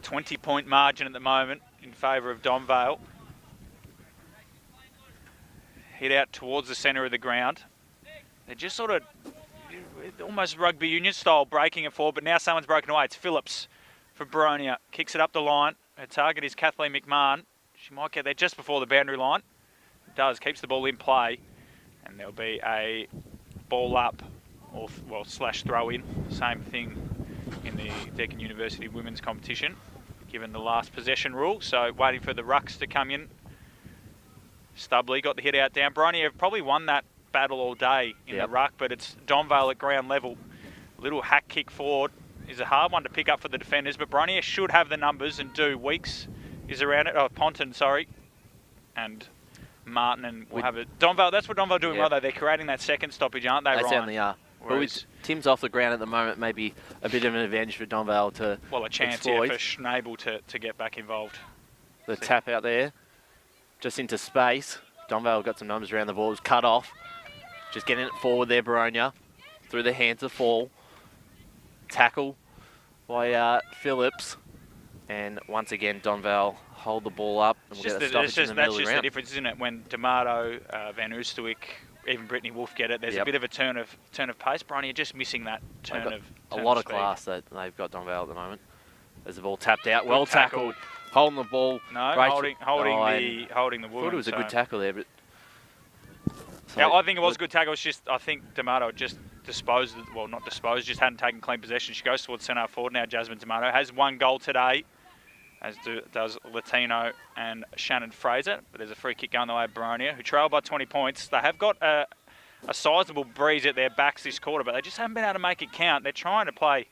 S3: 20-point margin at the moment in favour of Donvale. Hit out towards the centre of the ground. They're just sort of almost rugby union style breaking it forward, but now someone's broken away. It's Phillips for Boronia. Kicks it up the line. Her target is Kathleen McMahon. She might get there just before the boundary line. It does. Keeps the ball in play. And there'll be a ball up or / throw in. Same thing in the Deakin University women's competition, given the last possession rule. So waiting for the rucks to come in. Stubley got the hit out down. Boronia have probably won that battle all day in the ruck, but it's Donvale at ground level. Little hack kick forward. is a hard one to pick up for the defenders, but Boronia should have the numbers and do. Weeks is around it. Oh, Ponton, sorry. And Martin and we'll have it. Donvale, that's what Donvale are doing well, though. They're creating that second stoppage, aren't they, Ryan?
S1: They certainly are. But with Tim's off the ground at the moment, maybe a bit of an advantage for Donvale to
S3: a chance
S1: exploit.
S3: for Schnabel to get back involved.
S1: The tap out there, just into space. Donvale got some numbers around the ball. It was cut off. Just getting it forward there, Boronia. Through the hands of Fall. Tackle by Phillips. And once again, Donvale hold the ball up. And we'll get a stoppage in the middle of the round.
S3: That's just the difference, isn't it? When D'Amato, Van Oosterwyk, even Brittany Wolf get it, there's a bit of a turn of pace. Boronia just missing that turn of
S1: a lot of class that they've got Donvale at the moment. As the ball tapped out, well tackled, holding the ball.
S3: No, holding the wood.
S1: I thought it was a good tackle there, but
S3: yeah, I think it was a good tackle. It's just I think D'Amato just disposed, well not disposed, just hadn't taken clean possession. She goes towards centre forward now. Jasmine D'Amato has one goal today, as does Latino and Shannon Fraser. But there's a free kick going the way of Boronia, who trail by 20 points. They have got a sizable breeze at their backs this quarter, but they just haven't been able to make it count. They're trying to play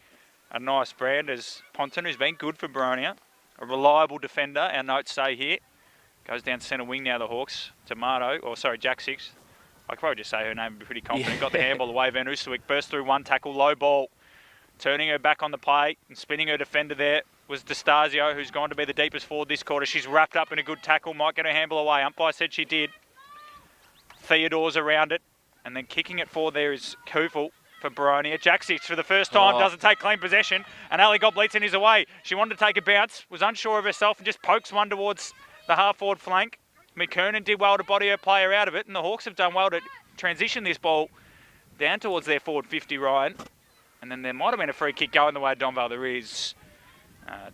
S3: a nice brand as Ponton, who's been good for Boronia, a reliable defender, our notes say here. Goes down centre wing now, the Hawks. Jack Six. I could probably just say her name and be pretty confident. Got the handball away. Van Oosterwyk burst through one tackle, low ball. Turning her back on the play and spinning her defender there was D'Estasio, who's gone to be the deepest forward this quarter. She's wrapped up in a good tackle, might get her handball away. Umpire said she did. Theodore's around it. And then kicking it forward there is Kufel for Boronia. Jack Six for the first time doesn't take clean possession. And Ali Gobleitson is away. She wanted to take a bounce, was unsure of herself and just pokes one towards the half-forward flank. McKernan did well to body her player out of it, and the Hawks have done well to transition this ball down towards their forward 50, Ryan. And then there might have been a free kick going the way of Donvale. There is.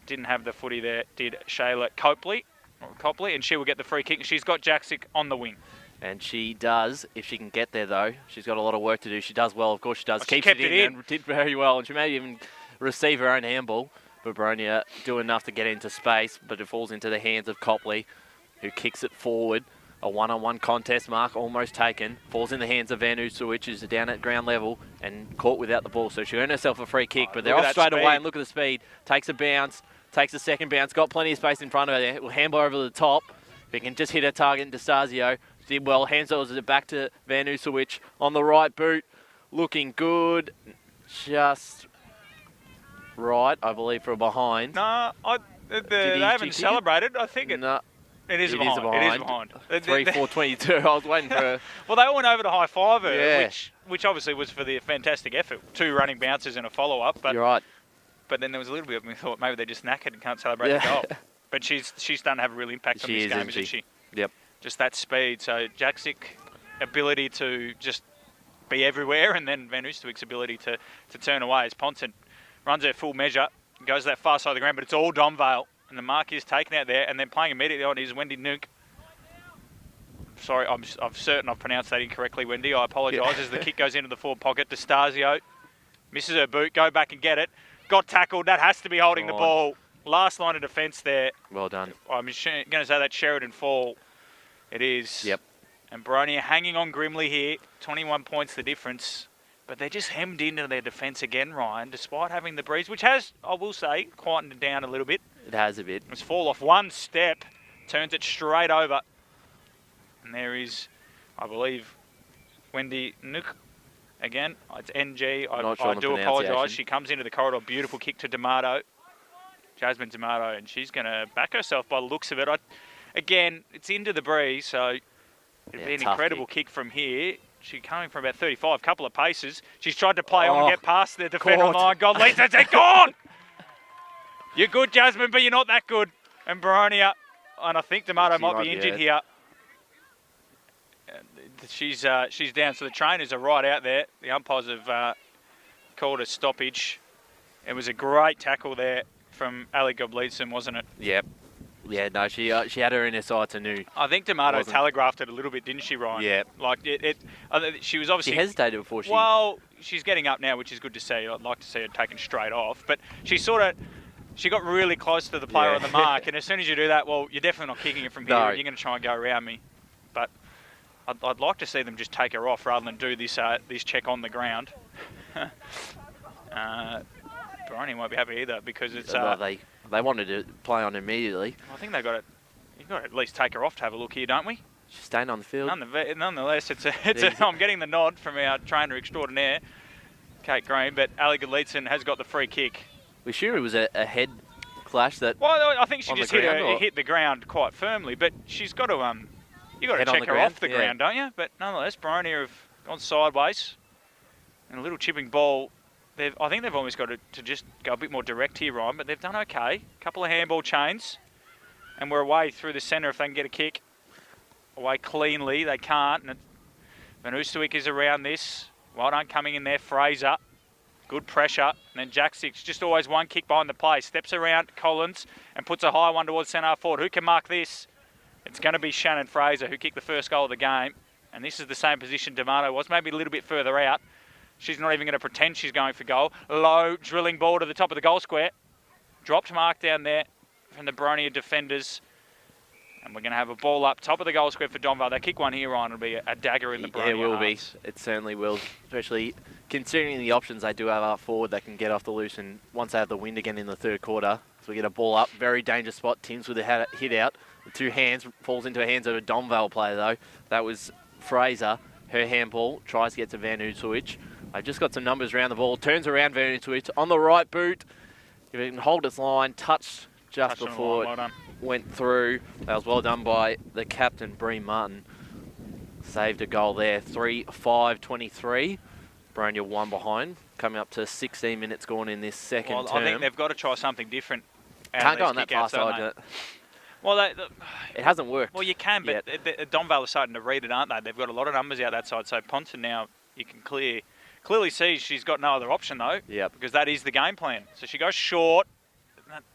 S3: Didn't have the footy there, did Shayla Copley, and she will get the free kick. She's got Jaksic on the wing.
S1: And she does, if she can get there though. She's got a lot of work to do. She does well, of course she does.
S3: Keeps it in
S1: and did very well. And she may even receive her own handball. But Boronia do enough to get into space, but it falls into the hands of Copley, who kicks it forward. A one-on-one contest mark almost taken. Falls in the hands of Van Oosterwyk, who's down at ground level and caught without the ball. So she earned herself a free kick, but they're off straight away. And look at the speed. Takes a bounce, takes a second bounce, got plenty of space in front of her there. Will handball over the top. If he can just hit her target, D'Estasio did well. Hands it back to Van Oosterwyk on the right boot. Looking good. Just right, I believe, for a behind.
S3: No, they haven't celebrated. I think it.
S1: No.
S3: It is behind.
S1: 3-4-22. I was waiting for.
S3: Well, they all went over to high five her, which obviously was for the fantastic effort. 2 running bounces and a follow up. But
S1: you're right.
S3: But then there was a little bit of me thought maybe they're just knackered and can't celebrate the goal. But she's starting to have a real impact on this game, isn't she?
S1: Yep.
S3: Just that speed. So Jaksic ability to just be everywhere, and then Van Oosterwyk's ability to turn away as Ponton runs her full measure, goes that far side of the ground, but it's all Donvale. And the mark is taken out there, and then playing immediately on is Wendy Nuke. Sorry, I'm certain I've pronounced that incorrectly, Wendy. I apologise as the kick goes into the forward pocket. D'Estasio misses her boot, go back and get it. Got tackled, that has to be holding the ball. Last line of defence there.
S1: Well done.
S3: I'm going to say that's Sheridan Fall. It is.
S1: Yep.
S3: And Boronia hanging on grimly here. 21 points the difference. But they're just hemmed into their defence again, Ryan, despite having the breeze, which has, I will say, quietened it down a little bit.
S1: It has a bit.
S3: It's fall off one step, turns it straight over. And there is, I believe, Wendy Nook again. It's NG. I do apologise. She comes into the corridor. Beautiful kick to D'Amato. Jasmine D'Amato. And she's going to back herself by the looks of it. Again, it's into the breeze, so it'd be an incredible kick from here. She's coming from about 35, couple of paces. She's tried to play on and get past the defender line. God, Lisa, it's gone! You're good, Jasmine, but you're not that good. And Boronia, and I think D'Amato might be injured here. She's down, so the trainers are right out there. The umpires have called a stoppage. It was a great tackle there from Ali Gobleitson, wasn't it?
S1: Yep. Yeah, no, she had her in her sights and knew.
S3: I think D'Amato telegraphed it a little bit, didn't she, Ryan?
S1: Yeah.
S3: Like she was obviously.
S1: She hesitated before she.
S3: Well, she's getting up now, which is good to see. I'd like to see her taken straight off, but she got really close to the player on the mark, and as soon as you do that, well, you're definitely not kicking it from here. No. You're going to try and go around me, but I'd like to see them just take her off rather than do this check on the ground. Boronia won't be happy either because it's...
S1: they wanted to play on immediately.
S3: I think they've got to... You've got to at least take her off to have a look here, don't we?
S1: She's staying on the field.
S3: Nonetheless, I'm getting the nod from our trainer extraordinaire, Kate Green, but Ali Galitzin has got the free kick.
S1: We're sure it was a head clash that...
S3: Well, I think she just hit the ground quite firmly, but she's got to... You've got to check her off the ground, don't you? But nonetheless, Boronia have gone sideways. And a little chipping ball. I think they've almost got to just go a bit more direct here, Ryan, but they've done okay. A couple of handball chains. And we're away through the centre if they can get a kick. Away cleanly. They can't. And Van Oosterwyk is around this. Well done coming in there. Fraser. Good pressure. And then Jack Six. Just always one kick behind the play. Steps around Collins and puts a high one towards centre forward. Who can mark this? It's going to be Shannon Fraser who kicked the first goal of the game. And this is the same position D'Amato was. Maybe a little bit further out. She's not even going to pretend she's going for goal. Low drilling ball to the top of the goal square. Dropped mark down there from the Boronia defenders. And we're going to have a ball up top of the goal square for Donvale. They kick one here on. It'll be a dagger in the Boronia.
S1: Yeah, it will
S3: hearts.
S1: be. It certainly will. Especially considering the options they do have up forward that can get off the loose. And once they have the wind again in the third quarter. So we get a ball up. Very dangerous spot. Timms with a hit out. The two hands falls into the hands of a Donvale player though. That was Fraser. Her handball. Tries to get to Van Oosterwyk. I've just got some numbers around the ball. Turns around Van Oosterwyk on the right boot. If it can hold its line, touched just before it went through. That was well done by the captain, Bree Martin. Saved a goal there. 3-5-23. Boronia 1 behind. Coming up to 16 minutes gone in this second term.
S3: I think they've got to try something different.
S1: Can't go on that far side.
S3: Well,
S1: it hasn't worked.
S3: Well, you can, but Donvale are starting to read it, aren't they? They've got a lot of numbers out that side. So Ponton now, you can clearly see she's got no other option though.
S1: Yeah. Because
S3: that is the game plan. So she goes short.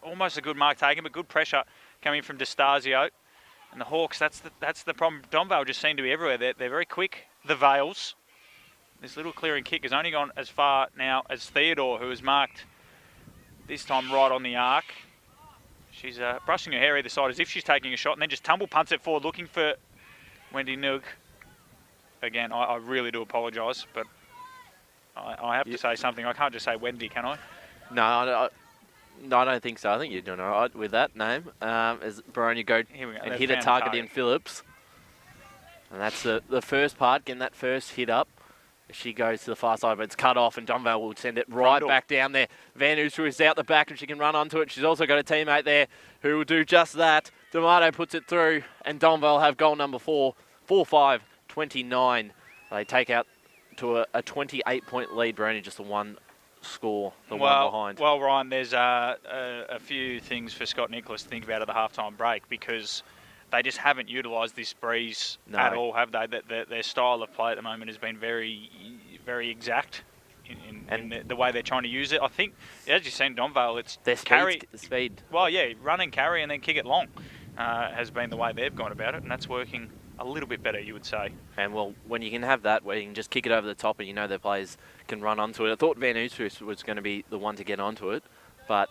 S3: Almost a good mark taken, but good pressure coming from D'Estasio. And the Hawks, that's the problem. Donvale just seem to be everywhere. They're very quick. The Vales. This little clearing kick has only gone as far now as Theodore, who has marked this time right on the arc. She's brushing her hair either side as if she's taking a shot and then just tumble punts it forward looking for Wendy Noog. Again, I really do apologise, but I have to say something. I can't just say Wendy, can I?
S1: No, I don't think so. I think you're doing all right with that name. As Boronia go and hit a target in Phillips. And that's the first part, getting that first hit up. She goes to the far side, but it's cut off, and Donvale will send it right back down there. Van Oosterwyk is out the back, and she can run onto it. She's also got a teammate there who will do just that. D'Amato puts it through, and Donvale have goal number 4, 4-5-29. They take out to a 28-point lead. Boronia just a one score, one behind.
S3: Well, Ryan, there's a few things for Scott Nicholas to think about at the halftime break because they just haven't utilised this breeze at all, have they? Their style of play at the moment has been very, very exact in the way they're trying to use it. I think, as you've seen, Donvale, it's
S1: their speed.
S3: Well, yeah, run and carry and then kick it long has been the way they've gone about it, and that's working a little bit better, you would say.
S1: And, well, when you can have that, where you can just kick it over the top and you know their players can run onto it. I thought Van Oosterwyk was going to be the one to get onto it, but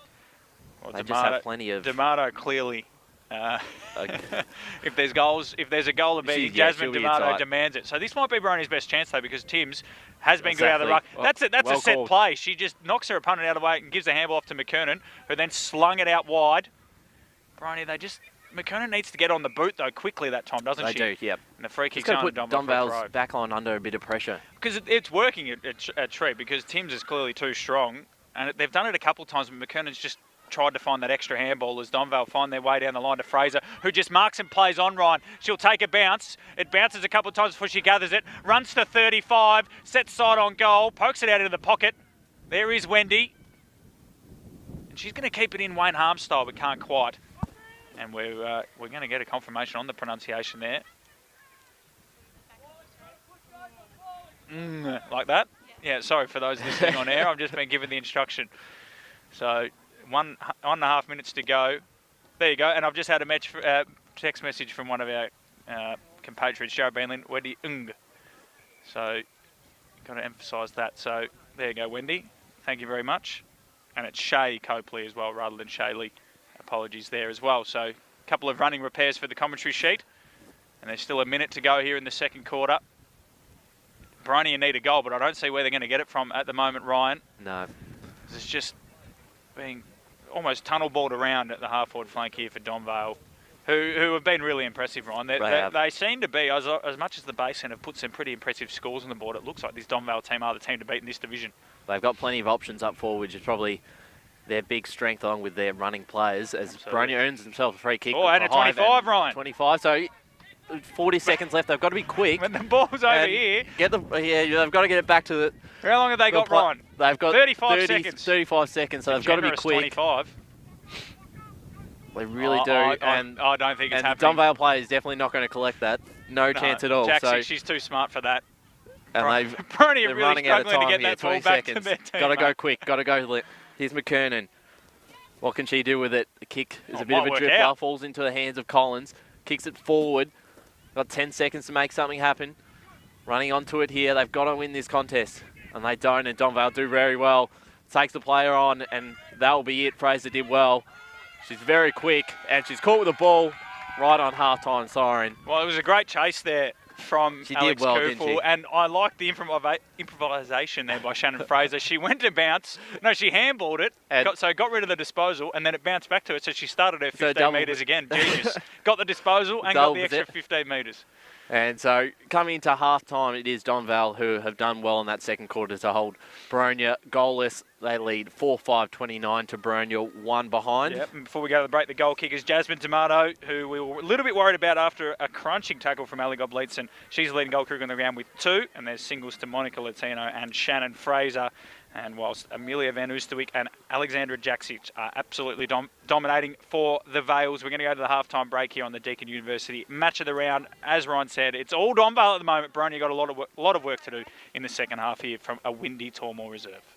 S1: they just have plenty of...
S3: D'Amato clearly... if there's a goal to be, Jasmine D'Amato demands it. So this might be Boronia's best chance though, because Timms has been good out of the ruck. That's a set play. She just knocks her opponent out of the way and gives the handball off to McKernan, who then slung it out wide. Boronia, McKernan needs to get on the boot though quickly that time, doesn't she?
S1: They do, yep.
S3: And the free kick's on to
S1: Donvale's back line under a bit of pressure.
S3: Because it's working at Tree, because Timms is clearly too strong, and they've done it a couple of times, but McKernan's just tried to find that extra handball as Donvale find their way down the line to Fraser, who just marks and plays on Ryan. She'll take a bounce. It bounces a couple of times before she gathers it. Runs to 35, sets side on goal, pokes it out into the pocket. There is Wendy. And she's going to keep it in Wayne Harm style, but can't quite. And we're going to get a confirmation on the pronunciation there. Like that? Yeah, sorry for those listening on air. I've just been given the instruction. So... 1.5 minutes to go. There you go. And I've just had a text message from one of our compatriots, Joe Benlin, Wendy Ng. So, got to emphasise that. So, there you go, Wendy. Thank you very much. And it's Shay Copley as well, rather than Shayley. Apologies there as well. So, a couple of running repairs for the commentary sheet. And there's still a minute to go here in the second quarter. Boronia need a goal, but I don't see where they're going to get it from at the moment, Ryan.
S1: No.
S3: It's just... being almost tunnel balled around at the half-forward flank here for Donvale, who have been really impressive, Ryan. They seem to be, as much as the Basin have put some pretty impressive scores on the board, it looks like this Donvale team are the team to beat in this division.
S1: They've got plenty of options up forward, which is probably their big strength along with their running players, as Boronia earns themselves a free kick.
S3: Oh, and a 25, Ryan.
S1: 25, so 40 seconds left. They've got to be quick.
S3: When the ball's over here.
S1: They've got to get it back to the...
S3: How long have they got, Ryan?
S1: They've got
S3: 35 seconds.
S1: 35 seconds, so they've got to be quick.
S3: 25.
S1: They really do.
S3: I don't think it's happening.
S1: Donvale player is definitely not going to collect that. No chance at all.
S3: Jackson, she's too smart for that.
S1: And
S3: Boronia
S1: they're
S3: really
S1: running out of
S3: struggling
S1: time
S3: to get that ball
S1: 20
S3: back
S1: seconds.
S3: to their team.
S1: Got to go quick. Got to go. Here's McKernan. What can she do with it? The kick is a bit of a dribbler. Falls into the hands of Collins. Kicks it forward. Got 10 seconds to make something happen. Running onto it here. They've got to win this contest. And they don't. And Donvale do very well. Takes the player on. And that'll be it. Fraser did well. She's very quick. And she's caught with the ball right on half-time siren.
S3: Well, it was a great chase there from Alex Kufel, and I like the improvisation there by Shannon Fraser. She went to bounce. No, she handballed it, got rid of the disposal, and then it bounced back to her, so she started her 15 metres again. Genius. Got the disposal and got the extra 15 metres.
S1: And so coming into half-time, it is Donvale who have done well in that second quarter to hold Boronia goalless. They lead 4-5-29 to Boronia, 1 behind.
S3: Yep. And before we go to the break, the goal kicker is Jasmine Tomato, who we were a little bit worried about after a crunching tackle from Ali Gobleitson. She's the leading goal kicker on the ground with 2, and there's singles to Monica Latino and Shannon Fraser. And whilst Amelia Van Oosterwyk and Alexandra Jaksic are absolutely dominating for the Vales, we're going to go to the halftime break here on the Deakin University match of the round. As Ryan said, it's all Donvale at the moment. Boronia got a lot of work to do in the second half here from a windy Tormore Reserve.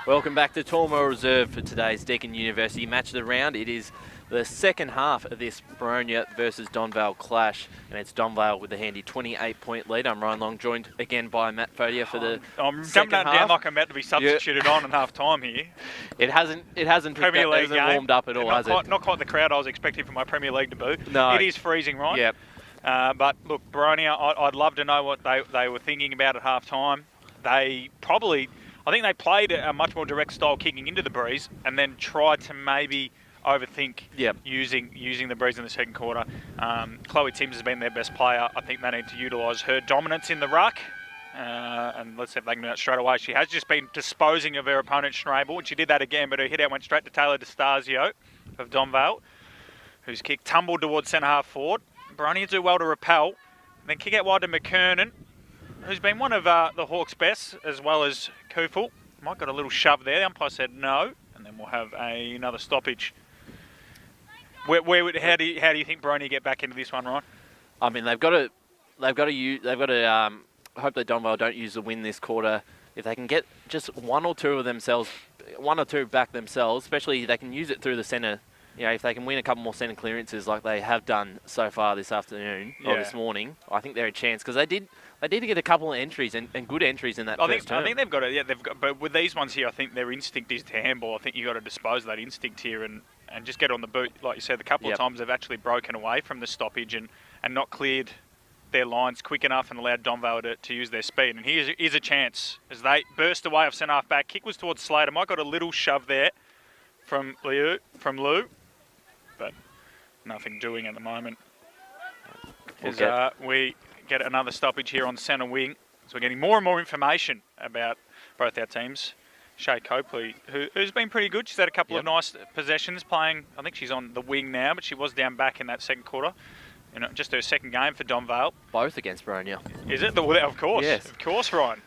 S1: Welcome back to Tormore Reserve for today's Deakin University Match of the Round. It is the second half of this Boronia versus Donvale clash, and it's Donvale with the handy 28-point lead. I'm Ryan Long, joined again by Matt Fodia for the
S3: I'm
S1: second
S3: jumping
S1: half.
S3: down like I'm about to be substituted on in half time here.
S1: It hasn't
S3: Premier League game.
S1: warmed up at all, has it?
S3: Not quite the crowd I was expecting for my Premier League debut.
S1: No.
S3: It is freezing, right?
S1: Yep.
S3: But look, Boronia, I'd love to know what they were thinking about at half time. I think they played a much more direct style kicking into the breeze and then tried to maybe overthink using the breeze in the second quarter. Chloe Timms has been their best player. I think they need to utilise her dominance in the ruck. And let's see if they can do that straight away. She has just been disposing of her opponent, Schnabel, and she did that again, but her hit out went straight to Taylor DeStasio of Donvale, whose kick tumbled towards centre half forward. Boronia do well to repel, and then kick out wide to McKernan, who's been one of the Hawks' best, as well as Kufel. Might got a little shove there. The umpire said no, and then we'll have another stoppage. How do you think Boronia get back into this one, Ryan?
S1: I mean, they've got to hope that Donvale don't use the win this quarter. If they can get just one or two back themselves, especially they can use it through the centre. You know, if they can win a couple more centre clearances like they have done so far this afternoon or this morning, I think they're a chance, because they did get a couple of entries and good entries in that first term.
S3: I think they've got it. Yeah, they've got. But with these ones here, I think their instinct is to handball. I think you've got to dispose of that instinct here and just get on the boot. Like you said, the couple of times they've actually broken away from the stoppage and not cleared their lines quick enough and allowed Donvale to use their speed. And here's a chance as they burst away off centre half back. Kick was towards Slater. Might got a little shove there from Lou, but nothing doing at the moment. We get another stoppage here on centre wing. So we're getting more and more information about both our teams. Shay Copley, who's been pretty good. She's had a couple of nice possessions playing. I think she's on the wing now, but she was down back in that second quarter. You know, just her second game for Donvale.
S1: Both against Boronia.
S3: Is it? Well, of course.
S1: Yes.
S3: Of course, Ryan.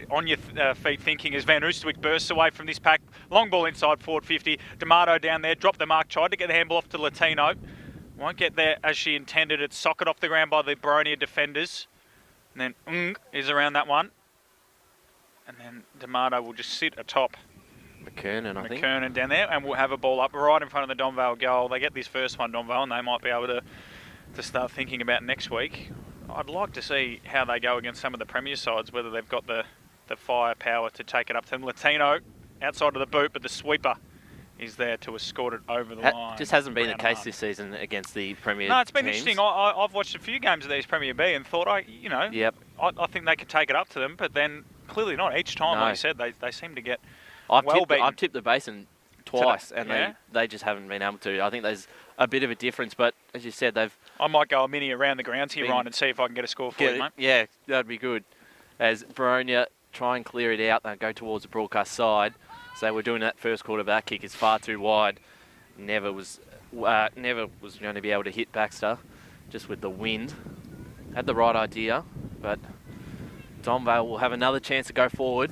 S3: On your feet thinking as Van Oostwyk bursts away from this pack. Long ball inside, forward 50. D'Amato down there, dropped the mark, tried to get the handball off to Latino. Won't get there as she intended. It's socket off the ground by the Boronia defenders. And then is around that one. And then D'Amato will just sit atop
S1: McKernan, I think.
S3: McKernan down there, and we'll have a ball up right in front of the Donvale goal. They get this first one, Donvale, and they might be able to start thinking about next week. I'd like to see how they go against some of the Premier sides, whether they've got the firepower to take it up to them. Latino outside of the boot, but the sweeper is there to escort it over the line.
S1: Just hasn't been the case this season against the Premier
S3: No, it's been
S1: teams.
S3: interesting. I've watched a few games of these Premier B and thought, I think they could take it up to them, but then clearly not. Each time, like you said, they seem to get beaten.
S1: I've tipped the Basin twice, and they just haven't been able to. I think there's a bit of a difference, but as you said, I
S3: might go a mini around the grounds here, Ryan, and see if I can get a score for you, mate.
S1: Yeah, that'd be good. As Boronia try and clear it out, they go towards the broadcast side. So we're doing that first quarter back kick is far too wide. Never was going to be able to hit Baxter, just with the wind. Had the right idea, but Donvale will have another chance to go forward.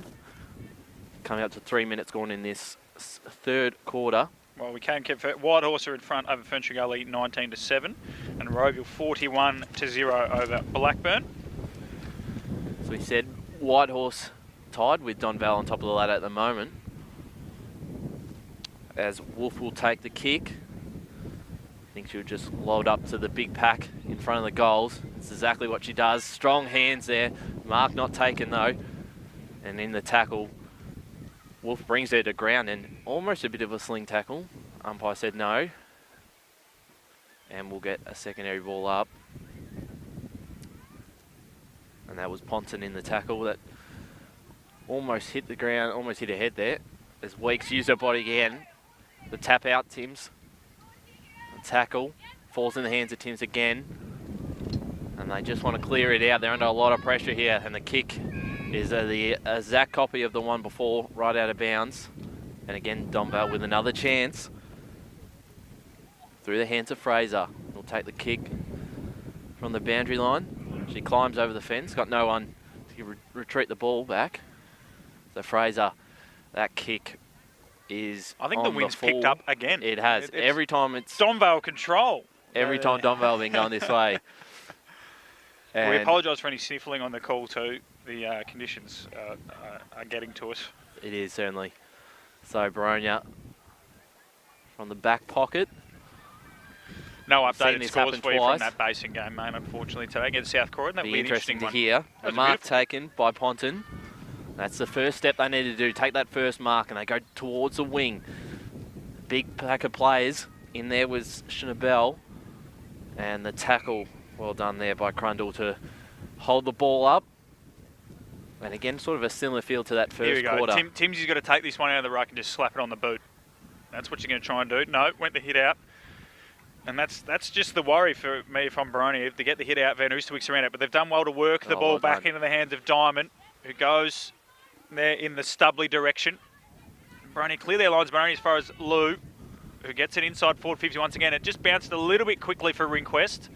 S1: Coming up to 3 minutes gone in this third quarter.
S3: Well, we can keep Whitehorse are in front over Ferntree Gully 19-7, and Roeville 41-0 over Blackburn.
S1: So we said Whitehorse tied with Donvale on top of the ladder at the moment. As Wolf will take the kick. I think she'll just load up to the big pack in front of the goals. That's exactly what she does. Strong hands there. Mark not taken though. And in the tackle, Wolf brings her to ground and almost a bit of a sling tackle. Umpire said no. And we'll get a secondary ball up. And that was Ponton in the tackle that almost hit the ground, almost hit her head there. As Weeks used her body again. The tap out, Timms. The tackle falls in the hands of Timms again. And they just want to clear it out. They're under a lot of pressure here. And the kick is the exact copy of the one before, right out of bounds. And again, Donvale with another chance. Through the hands of Fraser. He'll take the kick from the boundary line. She climbs over the fence. Got no one to retreat the ball back. So Fraser, that kick is
S3: I think the wind's picked up again.
S1: It has. Every time it's
S3: Donvale control.
S1: Every time Donvale been going this way.
S3: And we apologise for any sniffling on the call too. The conditions are getting to us.
S1: It is, certainly. So Boronia from the back pocket.
S3: No
S1: Seen
S3: updated
S1: this
S3: scores
S1: happen
S3: for you
S1: twice.
S3: from that basing game, mate, unfortunately, today against South Croydon. That'll
S1: Be
S3: be an
S1: interesting
S3: interesting
S1: to
S3: one.
S1: hear.
S3: That
S1: The
S3: was a
S1: mark
S3: beautiful
S1: taken by Ponton. That's the first step they need to do. Take that first mark and they go towards the wing. Big pack of players. In there was Schnabel. And the tackle, well done there by Crundle to hold the ball up. And again, sort of a similar feel to that
S3: Here we
S1: first
S3: go.
S1: quarter.
S3: Timsy's got to take this one out of the ruck and just slap it on the boot. That's what you're going to try and do. No, went the hit out. And that's just the worry for me from Boronia. If they get the hit out, Van Oosterwijk's around it. But they've done well to work the ball back into the hands of Diamond, who goes there in the stubbly direction. Boronia clear their lines, Boronia, as far as Lou, who gets it inside forward 50 once again. It just bounced a little bit quickly for Rehnquist.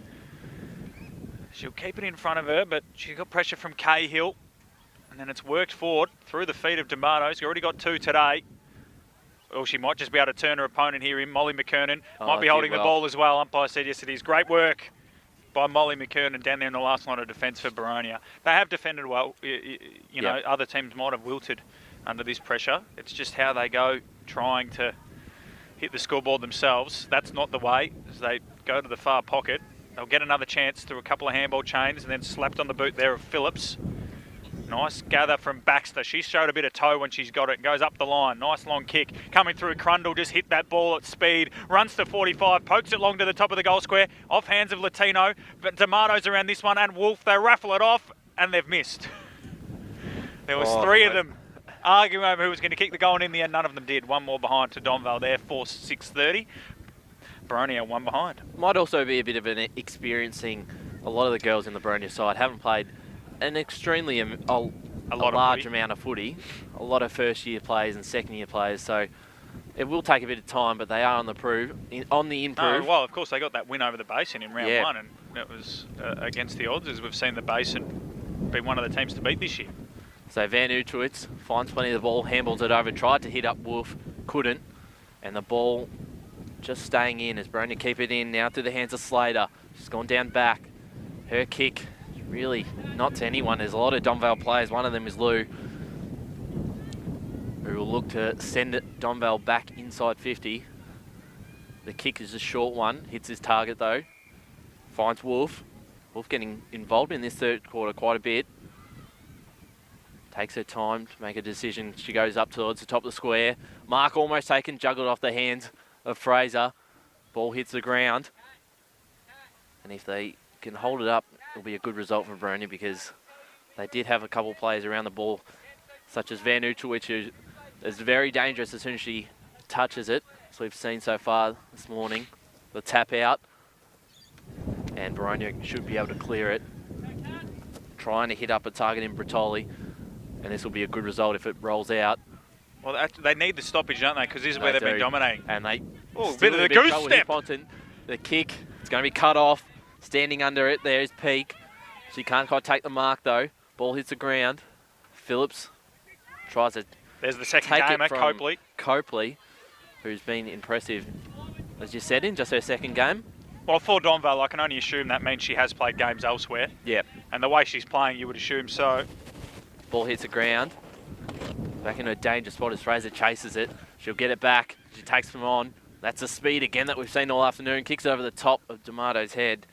S3: She'll keep it in front of her, but she's got pressure from Cahill. And then it's worked forward through the feet of D'Amato. She's already got 2 today. Or she might just be able to turn her opponent here in. Molly McKernan might be holding the ball as well. Umpire said yes, it is. Great work by Molly McKernan down there in the last line of defence for Boronia. They have defended well. You know, other teams might have wilted under this pressure. It's just how they go trying to hit the scoreboard themselves. That's not the way. As they go to the far pocket, they'll get another chance through a couple of handball chains and then slapped on the boot there of Phillips. Nice gather from Baxter. She showed a bit of toe when she's got it. Goes up the line. Nice long kick. Coming through, Crundle just hit that ball at speed. Runs to 45. Pokes it long to the top of the goal square. Off hands of Latino. But D'Amato's around this one and Wolf. They raffle it off and they've missed. There was 3 of them arguing over who was going to kick the goal, and in the end none of them did. One more behind to Donvale there, 4-6-30. Boronia 1 behind.
S1: Might also be a bit of an experiencing. A lot of the girls in the Boronia side haven't played an extremely large amount of footy. A lot of first-year players and second-year players, so it will take a bit of time, but they are on the improve.
S3: Well, of course, they got that win over the Basin in round 1, and it was against the odds, as we've seen the Basin be one of the teams to beat this year.
S1: So Van Oosterwijks finds plenty of the ball, handballs it over, tried to hit up Wolf, couldn't, and the ball just staying in as Boronia keep it in now to the hands of Slater. She's gone down back. Her kick, really not to anyone. There's a lot of Donvale players. One of them is Lou, who will look to send it Donvale back inside 50. The kick is a short one. Hits his target though. Finds Wolf. Wolf getting involved in this third quarter quite a bit. Takes her time to make a decision. She goes up towards the top of the square. Mark almost taken, juggled off the hands of Fraser. Ball hits the ground. And if they can hold it up, it'll be a good result for Boronia, because they did have a couple of players around the ball, such as Van Oosterwijks, who is very dangerous as soon as she touches it, as we've seen so far this morning. The tap out, and Boronia should be able to clear it. Trying to hit up a target in Bertoli, and this will be a good result if it rolls out.
S3: Well, they need the stoppage, don't they? Because this is where they've been dominating.
S1: And they
S3: bit of the goose step.
S1: The kick, it's going to be cut off. Standing under it, there's Peak. She can't quite take the mark though. Ball hits the ground. Phillips tries to
S3: There's the second
S1: take
S3: game
S1: it
S3: at
S1: from
S3: Copley.
S1: Copley, who's been impressive, as you said, in just her second game.
S3: Well, for Donvale, I can only assume that means she has played games elsewhere.
S1: Yep.
S3: And the way she's playing, you would assume so.
S1: Ball hits the ground. Back in her danger spot as Fraser chases it. She'll get it back. She takes them on. That's the speed again that we've seen all afternoon. Kicks over the top of D'Amato's head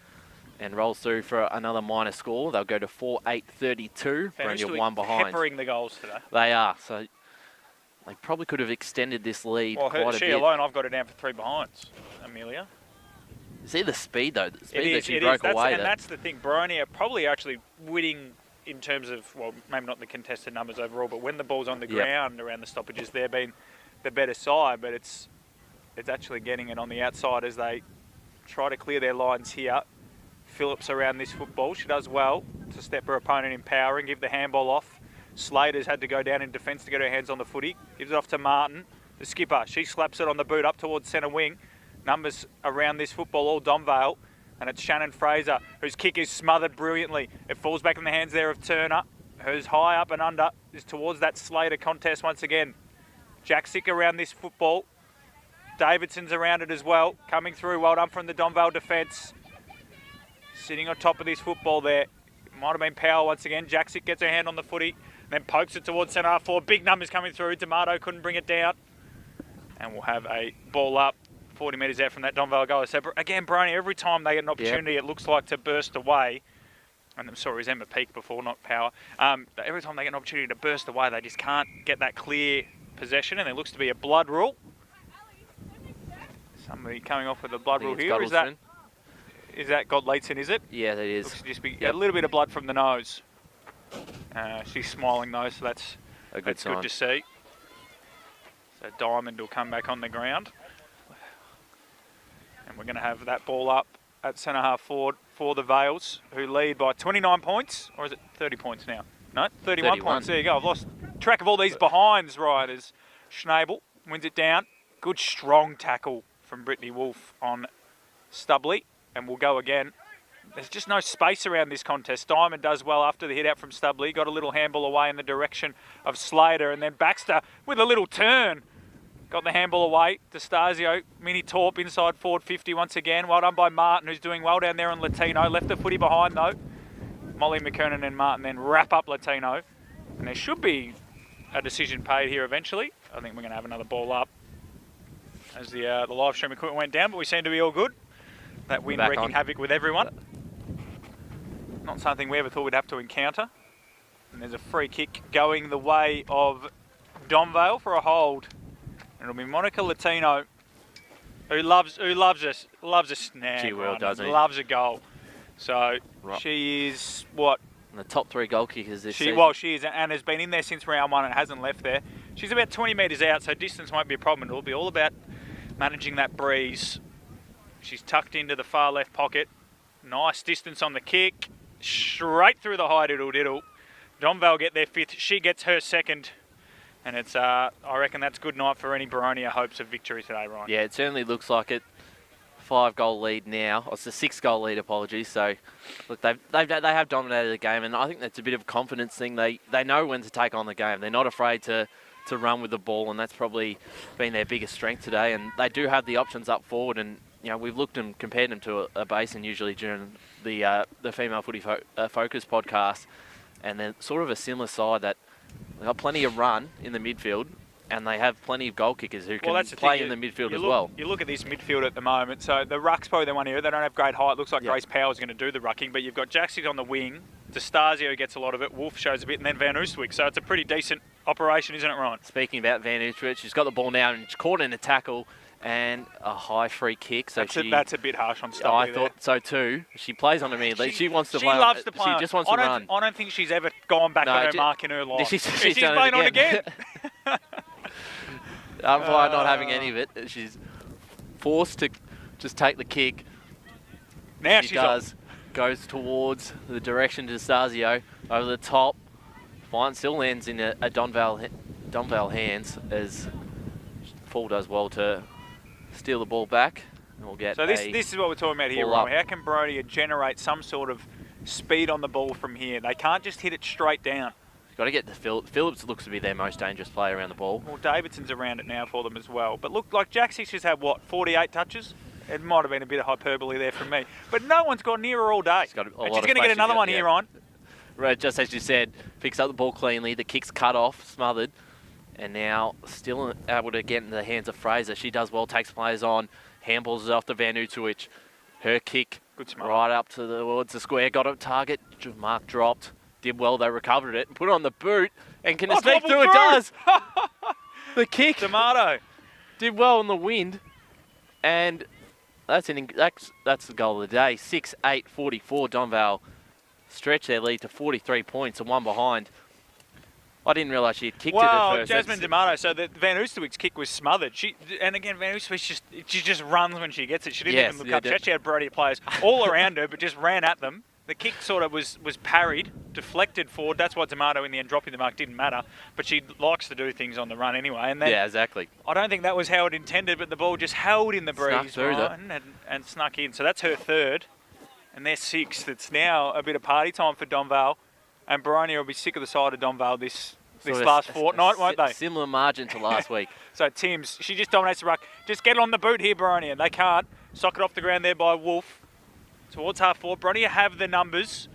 S1: and rolls through for another minor score. They'll go to 4-8-32. Boronia 1 behind.
S3: Peppering the goals today.
S1: They are. So they probably could have extended this lead quite a bit.
S3: She alone, I've got it down for 3 behinds, Amelia.
S1: See the speed though. The speed that she
S3: it
S1: broke
S3: is.
S1: away.
S3: And that's the thing. Boronia probably actually winning in terms of, well, maybe not the contested numbers overall, but when the ball's on the ground around the stoppages, they've been the better side. But it's actually getting it on the outside as they try to clear their lines here. Phillips around this football. She does well to step her opponent in power and give the handball off. Slater's had to go down in defence to get her hands on the footy. Gives it off to Martin, the skipper. She slaps it on the boot up towards centre wing. Numbers around this football, all Donvale. And it's Shannon Fraser, whose kick is smothered brilliantly. It falls back in the hands there of Turner, who's high up and under, is towards that Slater contest once again. Jaksic around this football. Davidson's around it as well. Coming through, well done from the Donvale defence. Sitting on top of this football there. It might have been Power once again. Jaksic gets her hand on the footy, then pokes it towards centre half forward. Big numbers coming through. D'Amato couldn't bring it down. And we'll have a ball up 40 metres out from that Donvale goal. So again, Boronia, every time they get an opportunity, it looks like to burst away. And I'm sorry, it was Emma Peak before, not Power. Every time they get an opportunity to burst away, they just can't get that clear possession. And there looks to be a blood rule. Somebody coming off with a blood rule here. Is that Godleitson, is it?
S1: Yeah, that is.
S3: Looks to just be a little bit of blood from the nose. She's smiling though, so that's good to see. So Diamond will come back on the ground. And we're going to have that ball up at centre half forward for the Vales, who lead by 29 points. Or is it 30 points now? No, 31 points. There you go. I've lost track of all these behinds, right, as Schnabel wins it down. Good strong tackle from Brittany Wolfe on Stubley. And we'll go again. There's just no space around this contest. Diamond does well after the hit out from Stubley. Got a little handball away in the direction of Slater. And then Baxter with a little turn. Got the handball away to Stasio. Mini Torp inside forward 50 once again. Well done by Martin, who's doing well down there on Latino. Left the footy behind though. Molly McKernan and Martin then wrap up Latino. And there should be a decision paid here eventually. I think we're going to have another ball up as the live stream equipment went down, but we seem to be all good. That wind wreaking havoc with everyone. Not something we ever thought we'd have to encounter. And there's a free kick going the way of Donvale for a hold. And it'll be Monica Latino, who loves a snag.
S1: She will, doesn't she?
S3: Loves a goal. So she is what?
S1: In the top 3 goal kickers this season.
S3: Well, she is, and has been in there since round 1 and hasn't left there. She's about 20 metres out, so distance won't be a problem. It'll be all about managing that breeze. She's tucked into the far left pocket. Nice distance on the kick. Straight through the high diddle. Donvale get their 5th. She gets her 2nd. And it's, I reckon that's good night for any Boronia hopes of victory today, Ryan.
S1: Yeah, it certainly looks like it. 5-goal lead now. Oh, it's a 6-goal lead, apologies. So, look, they have dominated the game, and I think that's a bit of a confidence thing. They know when to take on the game. They're not afraid to run with the ball, and that's probably been their biggest strength today. And they do have the options up forward, and you know we've looked and compared them to a basin usually during the Female Footy Focus podcast, and they're sort of a similar side that they've got plenty of run in the midfield. And they have plenty of goal kickers who can play in the midfield as well.
S3: You look at this midfield at the moment. So the ruck's probably the one here. They don't have great height. Looks like Grace Power's going to do the rucking. But you've got Jaxie on the wing. Destasio gets a lot of it. Wolf shows a bit. And then Van Oostwyk. So it's a pretty decent operation, isn't it, Ryan?
S1: Speaking about Van Oostwyk, she's got the ball now and she's caught in a tackle and a high free kick. So
S3: that's a bit harsh on Stubbly.
S1: I thought so too. She plays on immediately. She wants to play.
S3: She loves to play.
S1: She just wants to run.
S3: I don't think she's ever gone back on her mark in her life.
S1: She's
S3: playing on again.
S1: By not having any of it, she's forced to just take the kick.
S3: Now
S1: she goes towards the direction to Stasio over the top. Still lands in a Donvale hands as Fall does well to steal the ball back. And we'll get
S3: this is what we're talking about here, Ryan. How can Boronia generate some sort of speed on the ball from here? They can't just hit it straight down.
S1: Got to get to Phillips. Phillips looks to be their most dangerous player around the ball.
S3: Well, Davidson's around it now for them as well. But look, like Jaxie's just had, 48 touches? It might have been a bit of hyperbole there from me. But no one's gone near her all day. She's going to get another one here, Ryan.
S1: Right, just as you said, picks up the ball cleanly. The kick's cut off, smothered. And now still able to get into the hands of Fraser. She does well, takes players on. Handballs it off to Van Oostwyk. Her kick right up towards the square. Got a target. Mark dropped. Did well, they recovered it and put it on the boot. And can it sneak through? It does. The kick.
S3: Tomato.
S1: Did well in the wind. And that's the goal of the day. 6-8-44. Donvale stretch their lead to 43 points and 1 behind. I didn't realise she had kicked it at first.
S3: Jasmine Tomato. So the Van Oostwyk's kick was smothered. And again, Van Oostwyk she just runs when she gets it. She didn't even look up. She actually had Boronia players all around her, but just ran at them. The kick sort of was parried, deflected forward. That's why Tomato in the end dropping the mark didn't matter. But she likes to do things on the run anyway. And then,
S1: yeah, exactly.
S3: I don't think that was how it intended, but the ball just held in the breeze and snuck in. So that's her 3rd, and they're 6th. It's now a bit of party time for Donvale, and Boronia will be sick of the side of Donvale this last fortnight, won't they?
S1: Similar margin to last week.
S3: So Tim's, she just dominates the ruck. Just get on the boot here, Boronia. They can't. Sock it off the ground there by Wolf. Towards half forward. Boronia have the numbers.